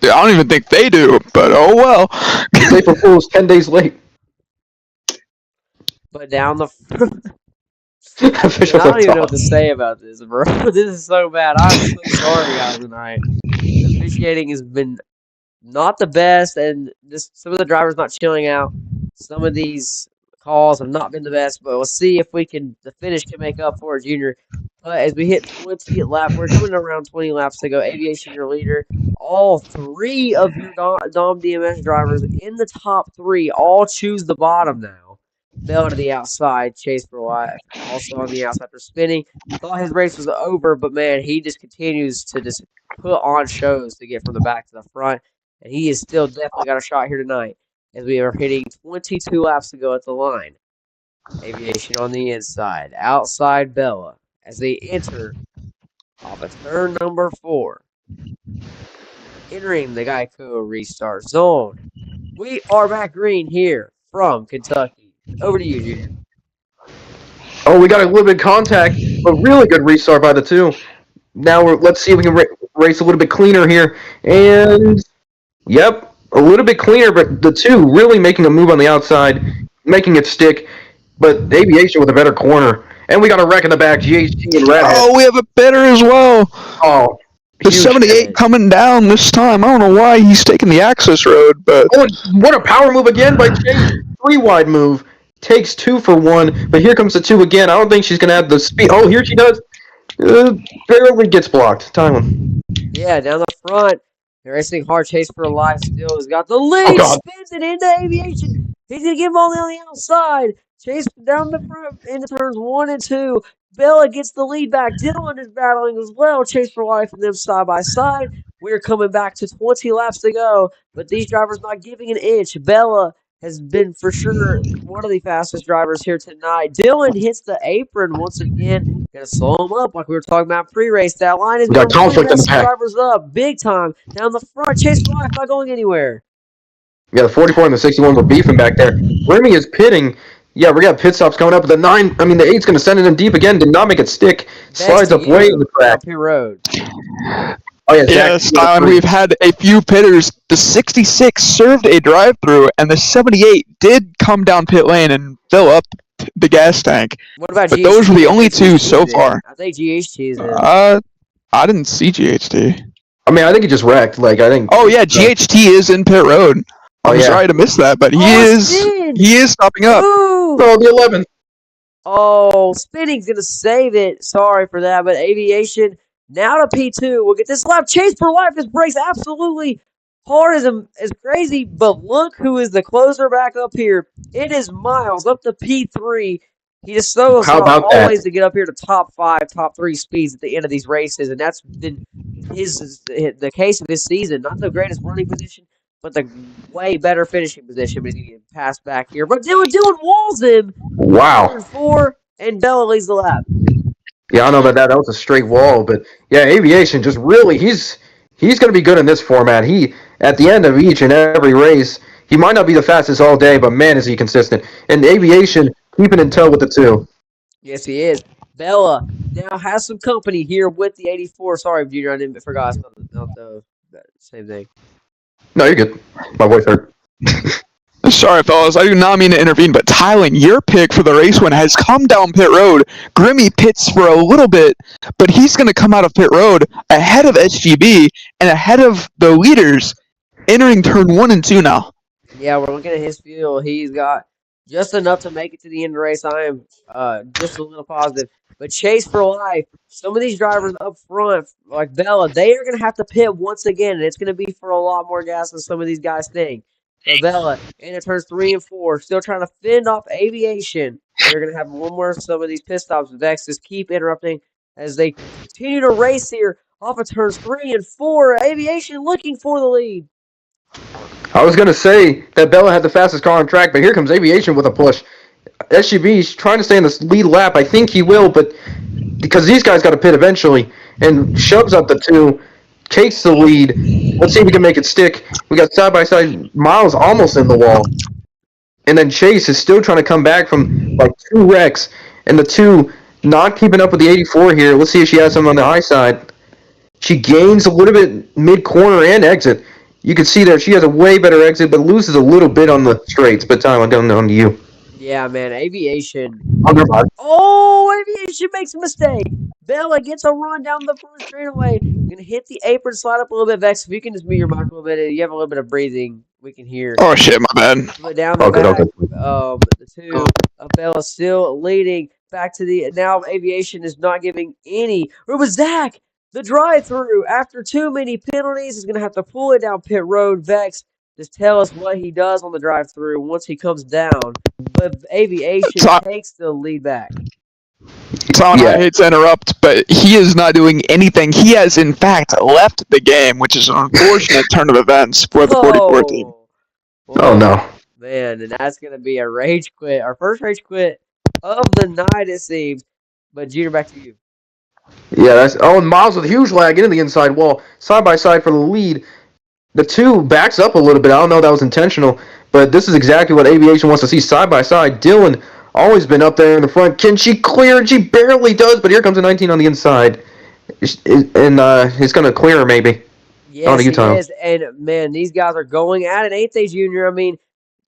I don't even think they do, but oh well. April Fool's 10 days late. But down the Officials I are don't even know what tough. to say about this, bro. This is so bad. I'm so sorry, guys, tonight. The officiating has been not the best, and some of the drivers not chilling out. Some of these calls have not been the best, but we'll see if the finish can make up for it, Junior. But as we hit 20 lap, we're coming around 20 laps to go. Aviation, your leader. All three of your Dom DMS drivers in the top three all choose the bottom now. Bell to the outside, Chase for life. Also on the outside for spinning. Thought his race was over, but man, he just continues to just put on shows to get from the back to the front. And he is still definitely got a shot here tonight as we are hitting 22 laps to go at the line. Aviation on the inside. Outside Bella as they enter off of turn number 4. Entering the Geico restart zone. We are back green here from Kentucky. Over to you, Junior. Oh, we got a little bit of contact. A really good restart by the two. Now let's see if we can race a little bit cleaner here. And yep, a little bit cleaner, but the two really making a move on the outside, making it stick. But Aviation with a better corner. And we got a wreck in the back, GHT and Redhead. Oh, we have a better as well. Oh, the 78 coming down this time. I don't know why he's taking the access road, but oh, what a power move again by Chase. 3 wide move. Takes 2 for 1, but here comes the 2 again. I don't think she's going to have the speed. Oh, here she does. Barely gets blocked. Tylen. Yeah, down the front. They're racing hard. Chase for life still has got the lead. Oh, spins it into Aviation. He's going to give him all on the outside. Chase down the front into turns 1 and 2. Bella gets the lead back. Dylan is battling as well. Chase for life and them side by side. We're coming back to 20 laps to go, but these drivers not giving an inch. Bella has been for sure one of the fastest drivers here tonight. Dylan hits the apron once again. Gonna slow him up like we were talking about pre-race. That line is got conflict in the back. drivers up big time down the front. Chase for life not going anywhere. Yeah, the 44 and the 61 were beefing back there. Remy is pitting. Yeah, we got pit stops coming up, but the 8's going to send it in deep again. Did not make it stick. Slides up way in the track. Up road. Oh, yeah, yes, we've had a few pitters. The 66 served a drive-through, and the 78 did come down pit lane and fill up the gas tank. What about but GHT? Those were the only two so far. I think GHT is in. I didn't see GHT. I mean, I think he just wrecked. Like, I think. Oh yeah, GHT is in pit road. I'm sorry to miss that, but he is stopping up. Ooh. Oh, the 11. Oh, Spinning's gonna save it. Sorry for that, but Aviation now to P2. We'll get this lap. Chase for life. This breaks absolutely hard as crazy. But look who is the closer back up here. It is Miles up to P3. He just so always to get up here to top 5, top 3 speeds at the end of these races, and that's been the case of this season. Not the greatest running position, but the way better finishing position. But he's getting passed back here. But Dylan walls him. Wow. Turn 4, and Bella leads the lap. Yeah, I don't know about that. That was a straight wall, but yeah, Aviation just really he's going to be good in this format. He at the end of each and every race, he might not be the fastest all day, but man, is he consistent. And Aviation keeping in tow with the 2. Yes, he is. Bella now has some company here with the 84. Sorry, Junior, I didn't forgot. Not the same thing. No, you're good. My voice hurt. Sorry, fellas. I do not mean to intervene, but Tylen, your pick for the race win has come down pit road. Grimmy pits for a little bit, but he's going to come out of pit road ahead of SGB and ahead of the leaders entering turn 1 and 2 now. Yeah, we're looking at his fuel. He's got just enough to make it to the end of the race. I am just a little positive. But Chase for life, some of these drivers up front, like Bella, they are going to have to pit once again, and it's going to be for a lot more gas than some of these guys think. So Bella, and it turns 3 and 4, still trying to fend off Aviation. They're going to have one more of some of these pit stops. Vex just keep interrupting as they continue to race here off of turns 3 and 4. Aviation looking for the lead. I was going to say that Bella had the fastest car on track, but here comes Aviation with a push. SGB's trying to stay in this lead lap. I think he will, but because these guys got to pit eventually, and shoves up the 2, takes the lead. Let's see if we can make it stick. We got side-by-side Miles almost in the wall. And then Chase is still trying to come back from like 2 wrecks, and the 2 not keeping up with the 84 here. Let's see if she has some on the high side. She gains a little bit mid-corner and exit. You can see that she has a way better exit, but loses a little bit on the straights. But Tyler, going on to you. Yeah, man, Aviation. Underbody. Oh, Aviation makes a mistake. Bella gets a run down the first straightaway. Gonna hit the apron, slide up a little bit. Vex, if you can just mute your mic a little bit, you have a little bit of breathing. We can hear. Oh shit, my bad. But down the back, the 2 of Bella still leading. Back to the now. Aviation is not giving any. It was Zach. The drive-through, after too many penalties, is going to have to pull it down pit road. Vex, just tell us what he does on the drive-through once he comes down. But Aviation takes the lead back. Tom, I hate to interrupt, but he is not doing anything. He has, in fact, left the game, which is an unfortunate turn of events for the 44 team. Oh, no. Man, and that's going to be a rage quit. Our first rage quit of the night, it seems. But, Junior, back to you. Yeah, that's and Miles with a huge lag into the inside wall, side by side for the lead. The 2 backs up a little bit. I don't know if that was intentional, but this is exactly what Aviation wants to see, side by side. Dylan always been up there in the front. Can she clear? She barely does, but here comes a 19 on the inside, and it's gonna clear her maybe. Yes, he is. And man, these guys are going at it, ain't they, Junior? I mean,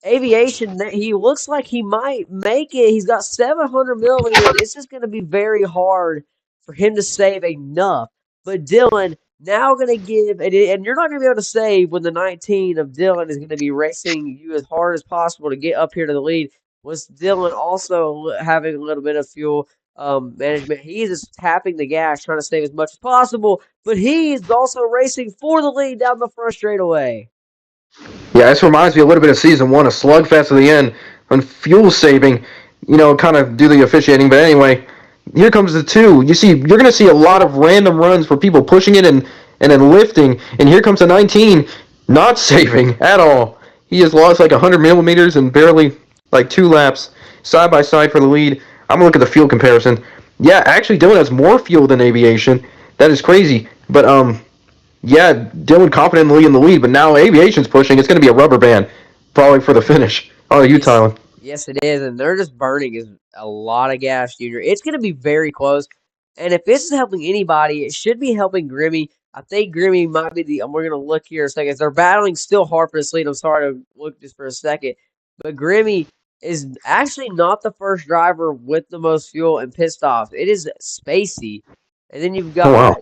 Aviation, he looks like he might make it. He's got 700 milliliters. It's just going to be very hard for him to save enough. But Dylan now going to give, and you're not going to be able to save when the 19 of Dylan is going to be racing you as hard as possible to get up here to the lead. Was Dylan also having a little bit of fuel management? He's just tapping the gas, trying to save as much as possible, but he's also racing for the lead down the front straightaway. Yeah, this reminds me a little bit of Season 1, a slugfest at the end, on fuel saving, kind of do the officiating. But anyway, here comes the 2. You're going to see a lot of random runs for people pushing it and then lifting. And here comes the 19, not saving at all. He has lost like 100 millimeters and barely like 2 laps side by side for the lead. I'm going to look at the fuel comparison. Yeah, actually, Dylan has more fuel than Aviation. That is crazy. But, yeah, Dylan confidently in the lead, but now Aviation's pushing. It's going to be a rubber band, probably for the finish. Oh, you, Tyler. Yes, it is, and they're just burning a lot of gas, Junior. It's going to be very close, and if this is helping anybody, it should be helping Grimmy. I think Grimmy might be we're going to look here in a second. They're battling still hard for this lead. I'm sorry to look just for a second, but Grimmy is actually not the first driver with the most fuel and pit stops. It is Spacey, and then you've got...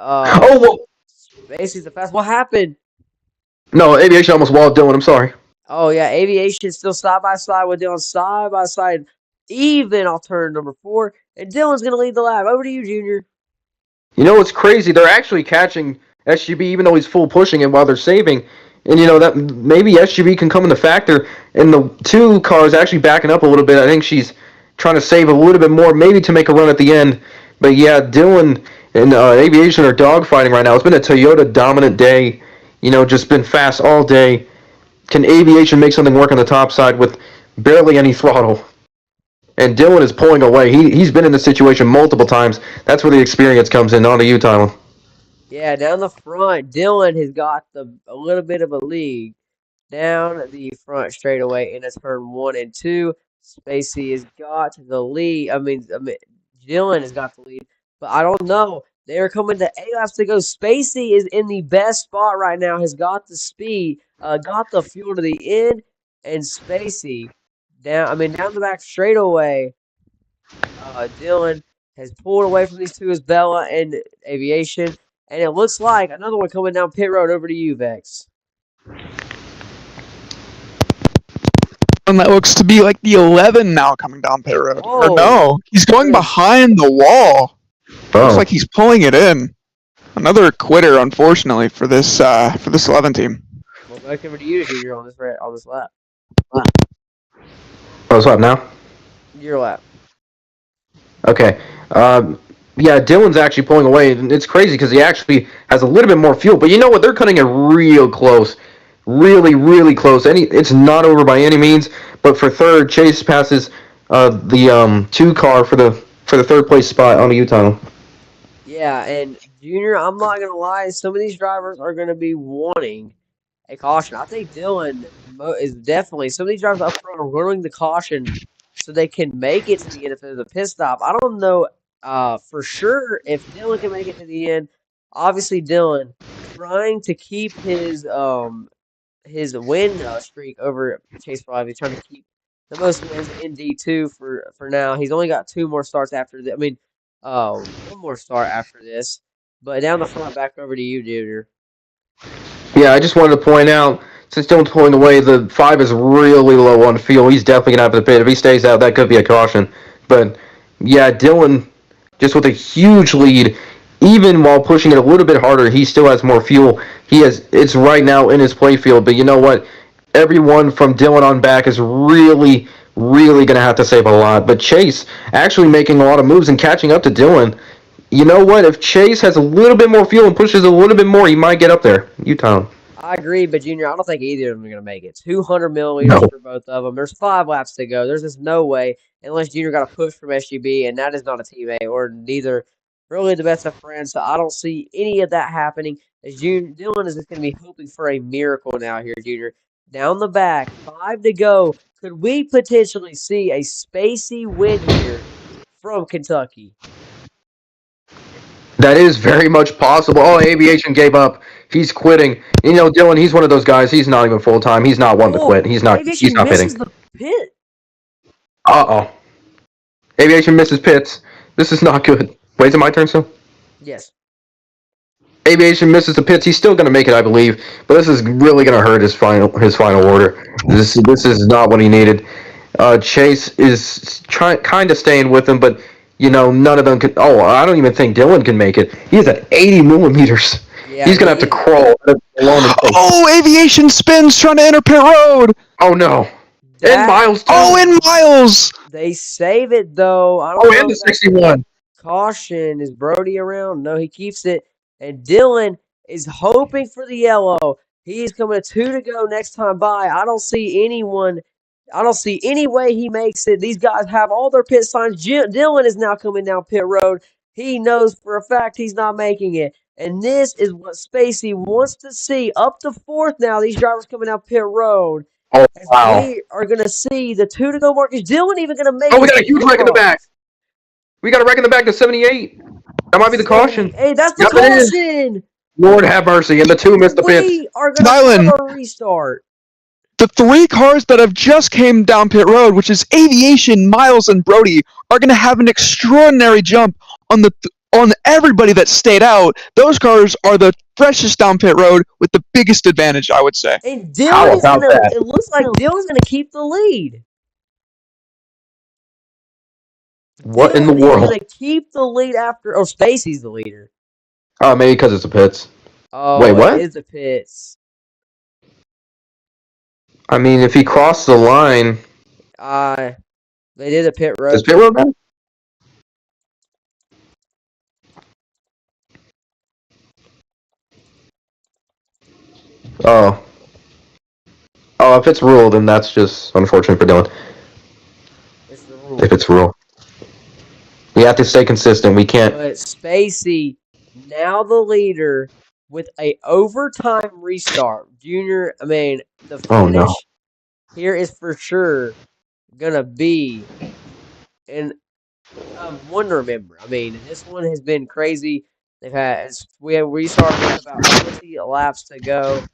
Spacey's the fast. What happened? No, Aviation almost walled Dylan. I'm sorry. Oh, yeah. Aviation still side by side with Dylan. Side by side. Even on turn number 4. And Dylan's going to lead the lap. Over to you, Junior. You know what's crazy? They're actually catching SGB even though he's full pushing it while they're saving. And, that maybe SGB can come in the factor. And the 2 cars actually backing up a little bit. I think she's trying to save a little bit more, maybe to make a run at the end. But, yeah, Dylan and Aviation are dogfighting right now. It's been a Toyota dominant day. Just been fast all day. Can Aviation make something work on the top side with barely any throttle? And Dylan is pulling away. He's been in this situation multiple times. That's where the experience comes in. On to you, Tyler. Yeah, down the front, Dylan has got a little bit of a lead down the front straightaway in a turn 1 and 2. Spacey has got the lead. I mean, Dylan has got the lead. But I don't know. They're coming to 8 laps to go. Spacey is in the best spot right now. Has got the speed, got the fuel to the end, and Spacey down the back straightaway. Dylan has pulled away from these 2 as Bella and Aviation, and it looks like another one coming down pit road. Over to you, Vex. And that looks to be like the 11 now coming down pit road. Oh. Or no, he's going behind the wall. Looks like he's pulling it in. Another quitter, unfortunately, for this 11 team. Well, back over to you, Junior, on this lap. Oh, what's up now? Your lap. Okay. Yeah, Dylan's actually pulling away. And it's crazy because he actually has a little bit more fuel. But you know what? They're cutting it real close. Really, really close. It's not over by any means. But for third, Chase passes the 2 car for the third place spot on the U tunnel. Yeah, and Junior, I'm not gonna lie, some of these drivers are gonna be wanting a caution. I think Dylan is definitely some of these drivers up front are wanting the caution so they can make it to the end if there's a pit stop. I don't know for sure if Dylan can make it to the end. Obviously, Dylan trying to keep his win streak over Chase Five. He's trying to keep the most wins in D2 for now. He's only got 2 more starts after this. I mean, 1 more start after this. But down the front, back over to you, Junior. Yeah, I just wanted to point out, since Dylan's pulling away, the 5 is really low on fuel. He's definitely going to have to pit. If he stays out, that could be a caution. But, yeah, Dylan, just with a huge lead, even while pushing it a little bit harder, he still has more fuel. It's right now in his playfield, but you know what? Everyone from Dylan on back is really, really going to have to save a lot. But Chase actually making a lot of moves and catching up to Dylan. You know what? If Chase has a little bit more fuel and pushes a little bit more, he might get up there. U-Town. I agree, but Junior, I don't think either of them are going to make it. 200 milliliters for both of them. There's 5 laps to go. There's just no way, unless Junior got a push from SGB, and that is not a teammate or neither really the best of friends. So I don't see any of that happening. As Dylan is just going to be hoping for a miracle now here, Junior. Down the back, 5 to go. Could we potentially see a spacey win here from Kentucky? That is very much possible. Oh, Aviation gave up. He's quitting. You know, Dylan, he's one of those guys. He's not even full time. He's not one to quit. He's not. Aviation He's not misses pitting. the pit. Uh-oh. Aviation misses pits. This is not good. Wait, is it my turn still? Yes. Aviation misses the pits. He's still going to make it, I believe. But this is really going to hurt his final order. This is not what he needed. Chase is kind of staying with him, but you know, none of them can. Oh, I don't even think Dylan can make it. He's at 80 millimeters. Yeah, he's gonna have to crawl alone. Oh, Aviation spins trying to enter pit road. Oh no! In Miles. Too. Oh, in Miles. They save it though. I don't know and the 61. Caution. Is Brody around? No, he keeps it. And Dylan is hoping for the yellow. He's coming 2 to go next time by. I don't see anyone. I don't see any way he makes it. These guys have all their pit signs. Dylan is now coming down pit road. He knows for a fact he's not making it. And this is what Spacey wants to see. Up to 4th now. These drivers coming down pit road. Oh, wow. We are going to see the 2 to go mark. Is Dylan even going to make it? Oh, we got a huge wreck in the back. We got a wreck in the back to 78. That might be the caution. Hey, that's the caution. Lord have mercy. And the 2 missed the pits. We are going to have a restart. The 3 cars that have just came down pit road, which is Aviation, Miles, and Brody, are going to have an extraordinary jump on on everybody that stayed out. Those cars are the freshest down pit road with the biggest advantage, I would say. And Dylan is gonna, it looks like Dylan's going to keep the lead. What in the world? He's going to keep the lead after. Oh, Spacey's the leader. Oh, maybe because it's the pits. Oh, wait, what? It is the pits. I mean, if he crossed the line. They did a pit road. Is pit road bad? Oh. Oh, if it's rule, then that's just unfortunate for Dylan. It's the rule. If it's rule. We have to stay consistent. We can't. But Spacey, now the leader, with a overtime restart. Junior, I mean, the finish here is for sure going to be one to remember. I mean, this one has been crazy. We have restarted with about 20 laps to go.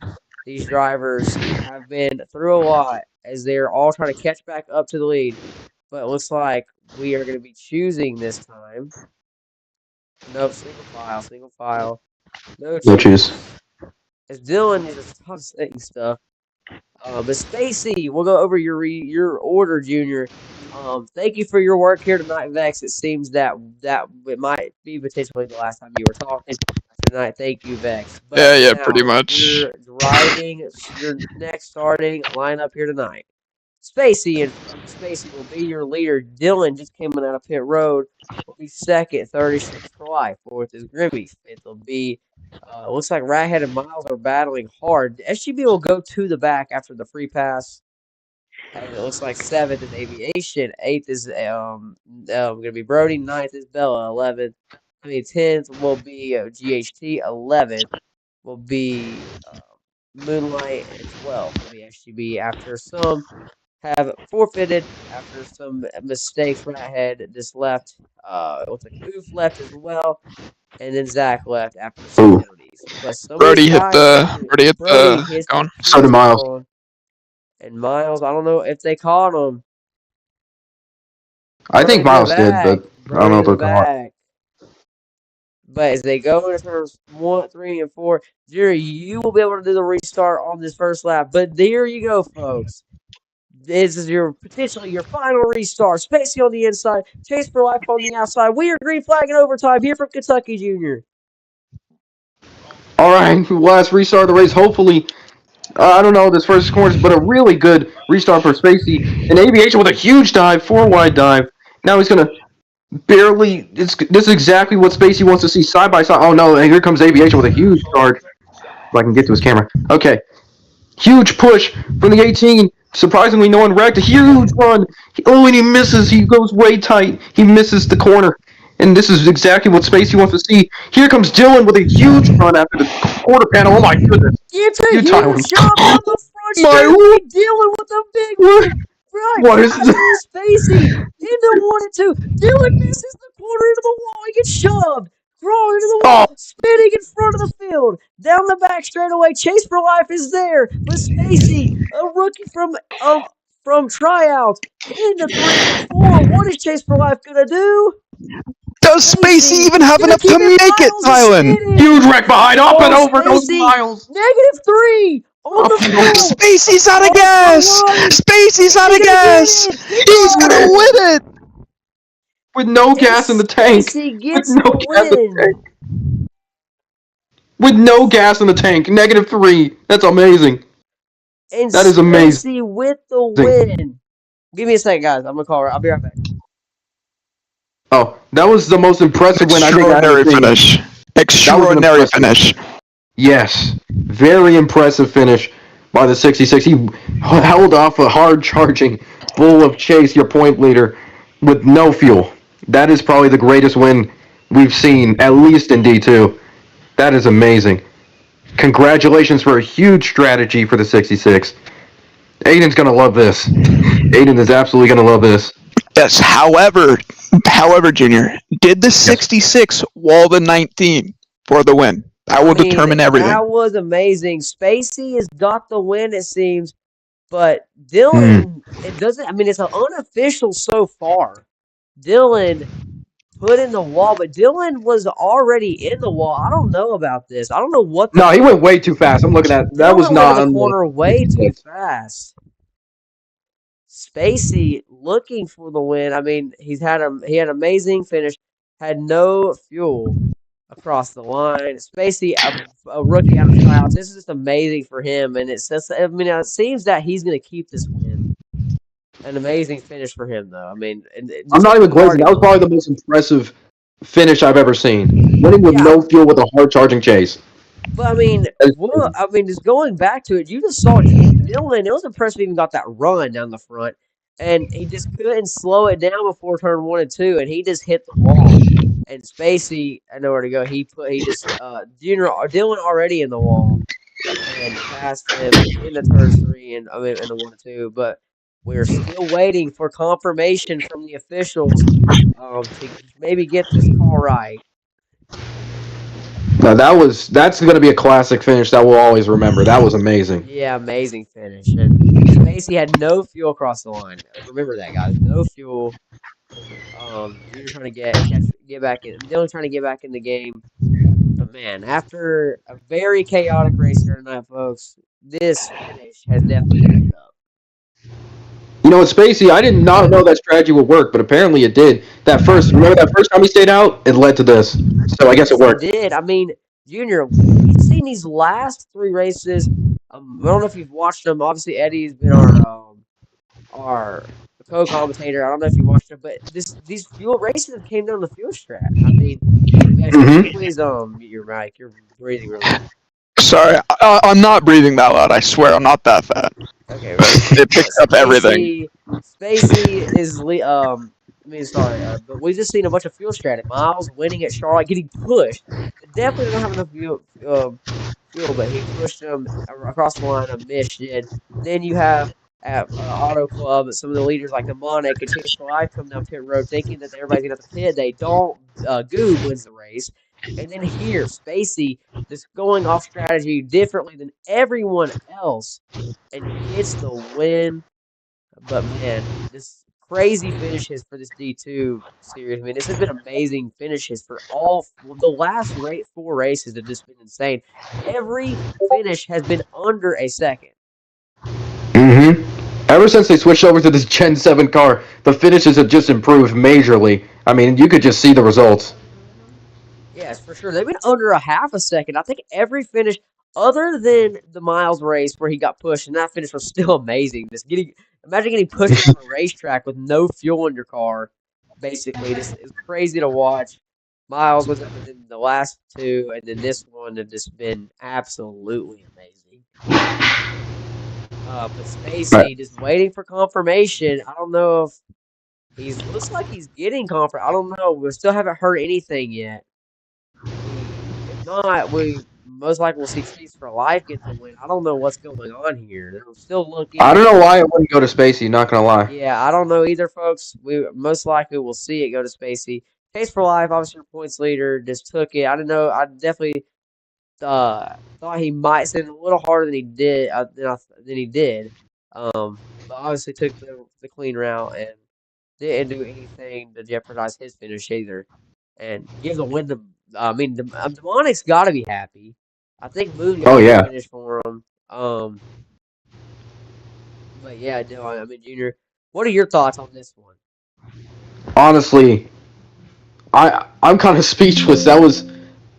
These drivers have been through a lot as they're all trying to catch back up to the lead. But it looks like we are going to be choosing this time. Nope, single file. No choose. As Dylan is just saying stuff. But Spacey, we'll go over your order, Junior. Thank you for your work here tonight, Vex. It seems that it might be potentially the last time you were talking tonight. Thank you, Vex. But yeah, now, pretty much. You're driving your next starting lineup here tonight. Spacey will be your leader. Dylan just came out of pit road. Will be 2nd, 36 for life. 4th is Grimmy. 5th will be. Looks like Rathead and Miles are battling hard. SGB will go to the back after the free pass. And it looks like 7th is Aviation, 8th is gonna be Brody, 9th is Bella, 11th. 10th will be GHT, 11th will be Moonlight, and 12th will be SGB. After some have forfeited, after some mistakes, Rat had just left. It looks like Oof left as well, and then Zach left after some penalties. But some of Brody these hit guys, the hits cone. the So did Miles. cone. And Miles, I don't know if they caught him. I think Miles did, but I don't know if they'll call it. Back. But as they go into turns 1, 3, and 4, Jerry, you will be able to do the restart on this first lap. But there you go, folks. This is potentially your final restart. Spacey on the inside, Chase for Life on the outside. We are green flag in overtime here from Kentucky Junior. All right, last restart of the race. Hopefully, I don't know this first course, but a really good restart for Spacey. And Aviation with a huge dive, 4-wide dive. Now he's gonna barely. This is exactly what Spacey wants to see side by side. Oh no! And here comes Aviation with a huge start. If I can get to his camera. Okay, huge push from the 18. Surprisingly, no one wrecked. A huge run. And he misses. He goes way tight. He misses the corner. And this is exactly what Spacey wants to see. Here comes Dylan with a huge run after the quarter panel. Oh my goodness. It's a huge Tyler. shove down the front My straight. Dylan with a big one. What Right is past his Spacey. Into 1 and 2. Dylan misses the corner into the wall. He gets shoved. Crawling into the wall. Spinning in front of the field. Down the back straightaway. Chase for Life is there. But Spacey, a rookie from tryouts, into 3 and 4. What is Chase for Life gonna do? Does Spacey even have enough to make it, Tylen? Huge wreck behind, up and over those Spacey, miles. -3 on the field. Spacey's out of gas! Spacey's out of gas! He's gonna win it! With no gas in the tank. Spacey gets With no the gas in the win. tank. With no gas in the tank. -3. That's amazing. And That is amazing. Spacey with the win. Give me a second, guys. I'm gonna call her. I'll be right back. Oh, that was the most impressive win I think I've ever Extraordinary seen. finish. That was an Extraordinary impressive finish. Yes, very impressive finish by the 66. He held off a hard-charging bull of Chase, your point leader, with no fuel. That is probably the greatest win we've seen, at least in D2. That is amazing. Congratulations for a huge strategy for the 66. Aiden's going to love this. Aiden is absolutely going to love this. Yes, however, Junior, did the 66 wall the 19 for the win? That will determine everything. That was amazing. Spacey has got the win, it seems, but Dylan, it doesn't. I mean, it's an unofficial so far. Dylan put in the wall, but Dylan was already in the wall. I don't know about this. I don't know what. No, he went way too fast. I'm looking at that. Dylan Was not went in on the corner way too fast. Spacey looking for the win. I mean, he had an amazing finish. Had no fuel across the line. Spacey, a rookie out of tryouts. This is just amazing for him, and it says. I mean, it seems that he's going to keep this win. An amazing finish for him, though. I mean, I'm not even glazing. That was probably the most impressive finish I've ever seen. Winning with no fuel with a hard-charging Chase. But I mean, just going back to it, you just saw Dylan. It was impressive he even got that run down the front, and he just couldn't slow it down before turn 1 and 2, and he just hit the wall. And Spacey, I know where to go. Dylan already in the wall, and passed him into turn 3 and in the 1 and 2. But we're still waiting for confirmation from the officials to maybe get this call right. No, that's going to be a classic finish that we'll always remember. That was amazing. Yeah, amazing finish. And Spacey had no fuel across the line. Remember that, guys. No fuel. You're trying to get back in. Dylan trying to get back in the game. But man, after a very chaotic race here tonight, folks, this finish has definitely ended up. You know what, Spacey, I did not know that strategy would work, but apparently it did. Remember that first time he stayed out? It led to this. So I guess it worked. It did. I mean, Junior, we've seen these last 3 races. I don't know if you've watched them. Obviously, Eddie's been our co-commentator. I don't know if you watched them, but these fuel races have came down the fuel strat. I mean, please mute your mic. You're breathing really loud. Sorry, I'm not breathing that loud. I swear, I'm not that fat. Okay, It picks up everything. Spacey is but we just seen a bunch of fuel strategy. Miles winning at Charlotte, getting pushed. Definitely don't have enough fuel, but he pushed him across the line of Michigan. Then you have at Auto Club, some of the leaders like Demonic and Chase for Life come down pit road thinking that everybody's gonna have to pit. They don't. Goob wins the race, and then here Spacey just going off strategy differently than everyone else and gets the win. But man, this crazy finishes for this D2 series. I mean, this has been amazing finishes for the last 4 races have just been insane. Every finish has been under a second. Mm-hmm. Ever since they switched over to this Gen 7 car, the finishes have just improved majorly. I mean, you could just see the results. Yes, for sure. They've been under a half a second. I think every finish, other than the Miles race where he got pushed, and that finish was still amazing. Imagine getting pushed around a racetrack with no fuel in your car. Basically, it's crazy to watch. Miles was in the last 2, and then this one have just been absolutely amazing. But Spacey just waiting for confirmation. I don't know if looks like he's getting confirmation. I don't know. We still haven't heard anything yet. If not, we most likely will see Chase for Life get the win. I don't know what's going on here. They're still looking. I don't know why it wouldn't go to Spacey, not gonna lie. Yeah, I don't know either, folks. We most likely will see it go to Spacey. Chase for Life, obviously your points leader, just took it. I don't know. I definitely thought he might send it a little harder than he did. But obviously took the clean route and didn't do anything to jeopardize his finish either. And give the win to. I mean, Demonic's got to be happy. I think Moon got a finish for him. But yeah, Dylan, I mean, Junior, what are your thoughts on this one? Honestly, I'm kind of speechless. That was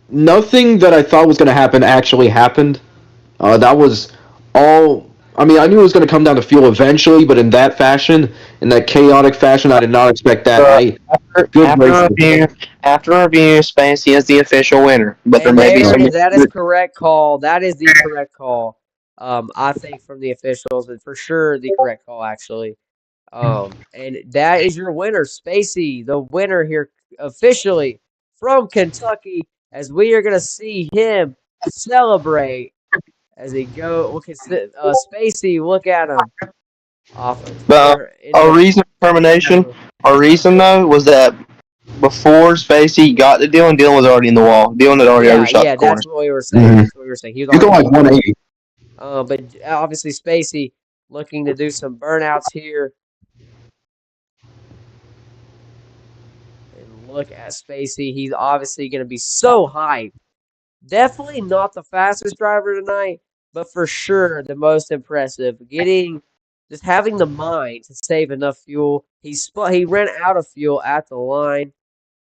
nothing that I thought was gonna happen actually happened. That was all. I mean, I knew it was going to come down to fuel eventually, but in that fashion, in that chaotic fashion, I did not expect that. After review, Spacey is the official winner, but there may be some. That is correct call. That is the correct call. I think from the officials, and for sure the correct call actually. And that is your winner, Spacey, the winner here officially from Kentucky, as we are going to see him celebrate. As he look at Spacey, look at him. But a reason for termination, though, was that before Spacey got to Dylan, Dylan was already in the wall. Dylan had already overshot the corner. That's what we were saying. Mm-hmm. That's what we were saying. He was going like 180. But obviously Spacey looking to do some burnouts here. And look at Spacey. He's obviously going to be so hyped. Definitely not the fastest driver tonight, but for sure the most impressive. Just having the mind to save enough fuel. He ran out of fuel at the line.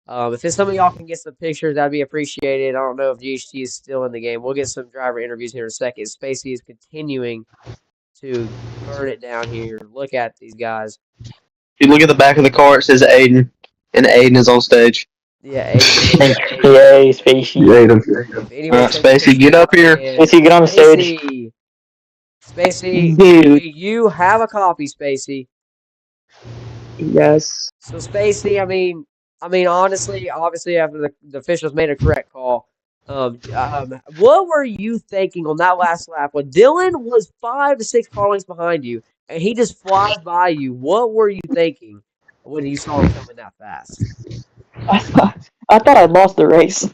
If some of y'all can get some pictures, that'd be appreciated. I don't know if GHT is still in the game. We'll get some driver interviews here in a second. Spacey is continuing to burn it down here. Look at these guys. If you look at the back of the car, it says Aiden, and Aiden is on stage. Yeah, Aiden. Yay, Spacey. Spacey, get up here. Spacey, get on the stage. Spacey, Dude. do you have a copy, Spacey? Yes. So Spacey, I mean, honestly, obviously, after the officials made a correct call, what were you thinking on that last lap when Dylan was 5 to 6 car lengths behind you and he just flies by you? What were you thinking when you saw him coming that fast? I thought I'd lost the race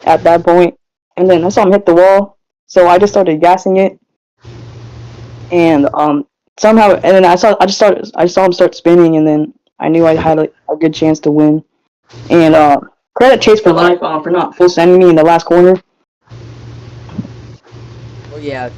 at that point, and then I saw him hit the wall, so I just started gassing it, and somehow, and then I saw him start spinning, and then I knew I had a good chance to win. And credit Chase for Life for not full sending me in the last corner. Well, yeah,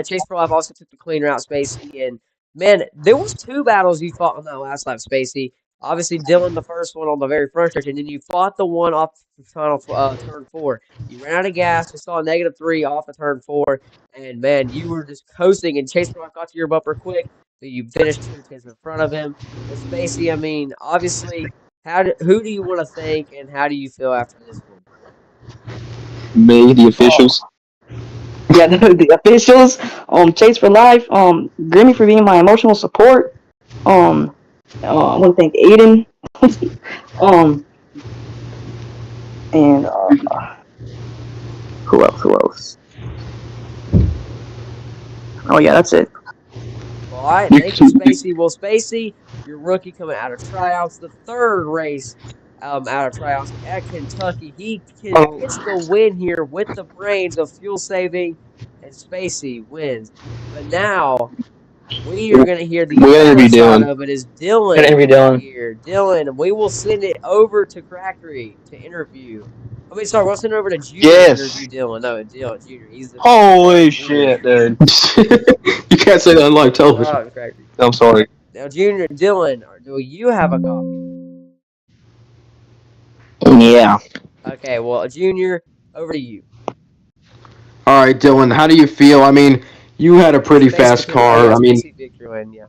Chase for Life also took the clean route, Spacey, and man, there was 2 battles you fought on that last lap, Spacey. Obviously, Dylan, the first one on the very front stretch, and then you fought the one off the final turn 4. You ran out of gas. We saw a -3 off of turn 4, and man, you were just coasting. And Chase Rock got to your bumper quick, but you finished 2 tenths in front of him. But Spacey, I mean, obviously, who do you want to thank, and how do you feel after this one? Me, the officials. Yeah, the officials, Chase for life, Grimmy for being my emotional support. I want to thank Aiden. And who else? Who else? Oh yeah, that's it. All right, thank you, Spacey. Well, Spacey, your rookie coming out of tryouts, the third race out of tryouts at Kentucky. He gets the win here with the brains of fuel saving, and Spacey wins. But now we are going to hear the We gotta other interview side Dylan. of it. Is Dylan Gotta interview Dylan. here? Dylan, we will send it over to Crackery to interview. I mean, sorry, we'll send it over to Junior Yes. to interview Dylan. No, Dylan, Junior. He's the Holy shit, dude. You can't say that on live television. Oh, Crackery. I'm sorry. Now, Junior, Dylan, do you have a copy? Yeah. Okay, well, Junior, over to you. All right, Dylan. How do you feel? I mean, you had a pretty fast car. I mean, Spacey Victor win, yeah.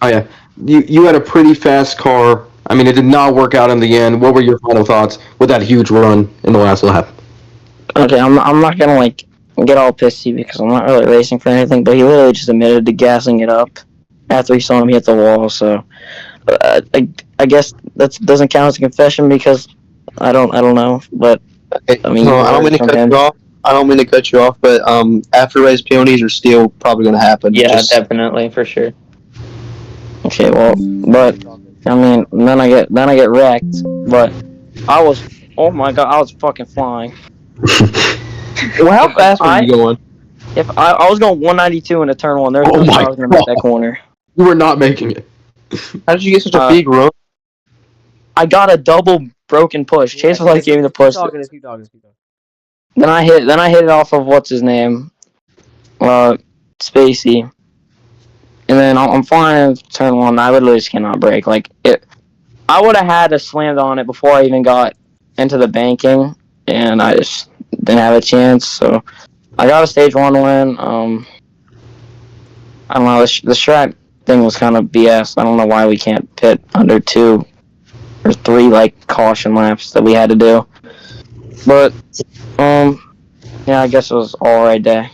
oh yeah, you had a pretty fast car. I mean, it did not work out in the end. What were your final thoughts with that huge run in the last lap? Okay, I'm not gonna like get all pissy because I'm not really racing for anything, but he literally just admitted to gassing it up after he saw him hit the wall. So I guess that doesn't count as a confession because I don't know, but I mean, No, I don't mean to cut you off. I don't mean to cut you off, but after race penalties are still probably going to happen. Yeah, definitely for sure. Okay, well, but I mean, then I get wrecked. But oh my god, I was fucking flying. Well, how fast were you going? If I was going 192 in a turn one, there's no way I was gonna make that corner. You were not making it. How did you get such a big run? I got a double broken push. Chase was like gave me the push. Keep talking. Then I hit it off of what's his name, Spacey, and then I'm flying in turn one. I literally just cannot brake. Like it, I would have had to slammed on it before I even got into the banking, and I just didn't have a chance. So I got a stage one win. I don't know. The strat thing was kind of BS. I don't know why we can't pit under 2 or 3 like caution laps that we had to do. But yeah, I guess it was all right day.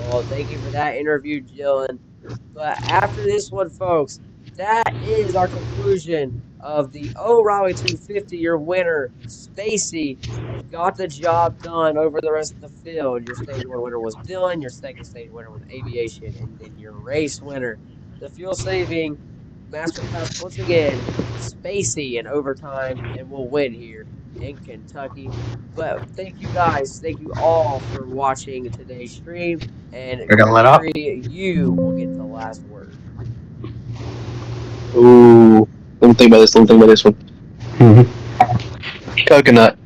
Well, thank you for that interview, Dylan. But after this one, folks, that is our conclusion of the O'Reilly 250. Your winner, Spacey, got the job done over the rest of the field. Your stage one winner was Dylan. Your second stage winner was Aviation, and then your race winner, the fuel saving Master Class once again, Spacey in overtime, and will win here in Kentucky. But thank you guys, thank you all for watching today's stream, and You're gonna let up? you will get the last word. Ooh. Let me think about this one. Coconut.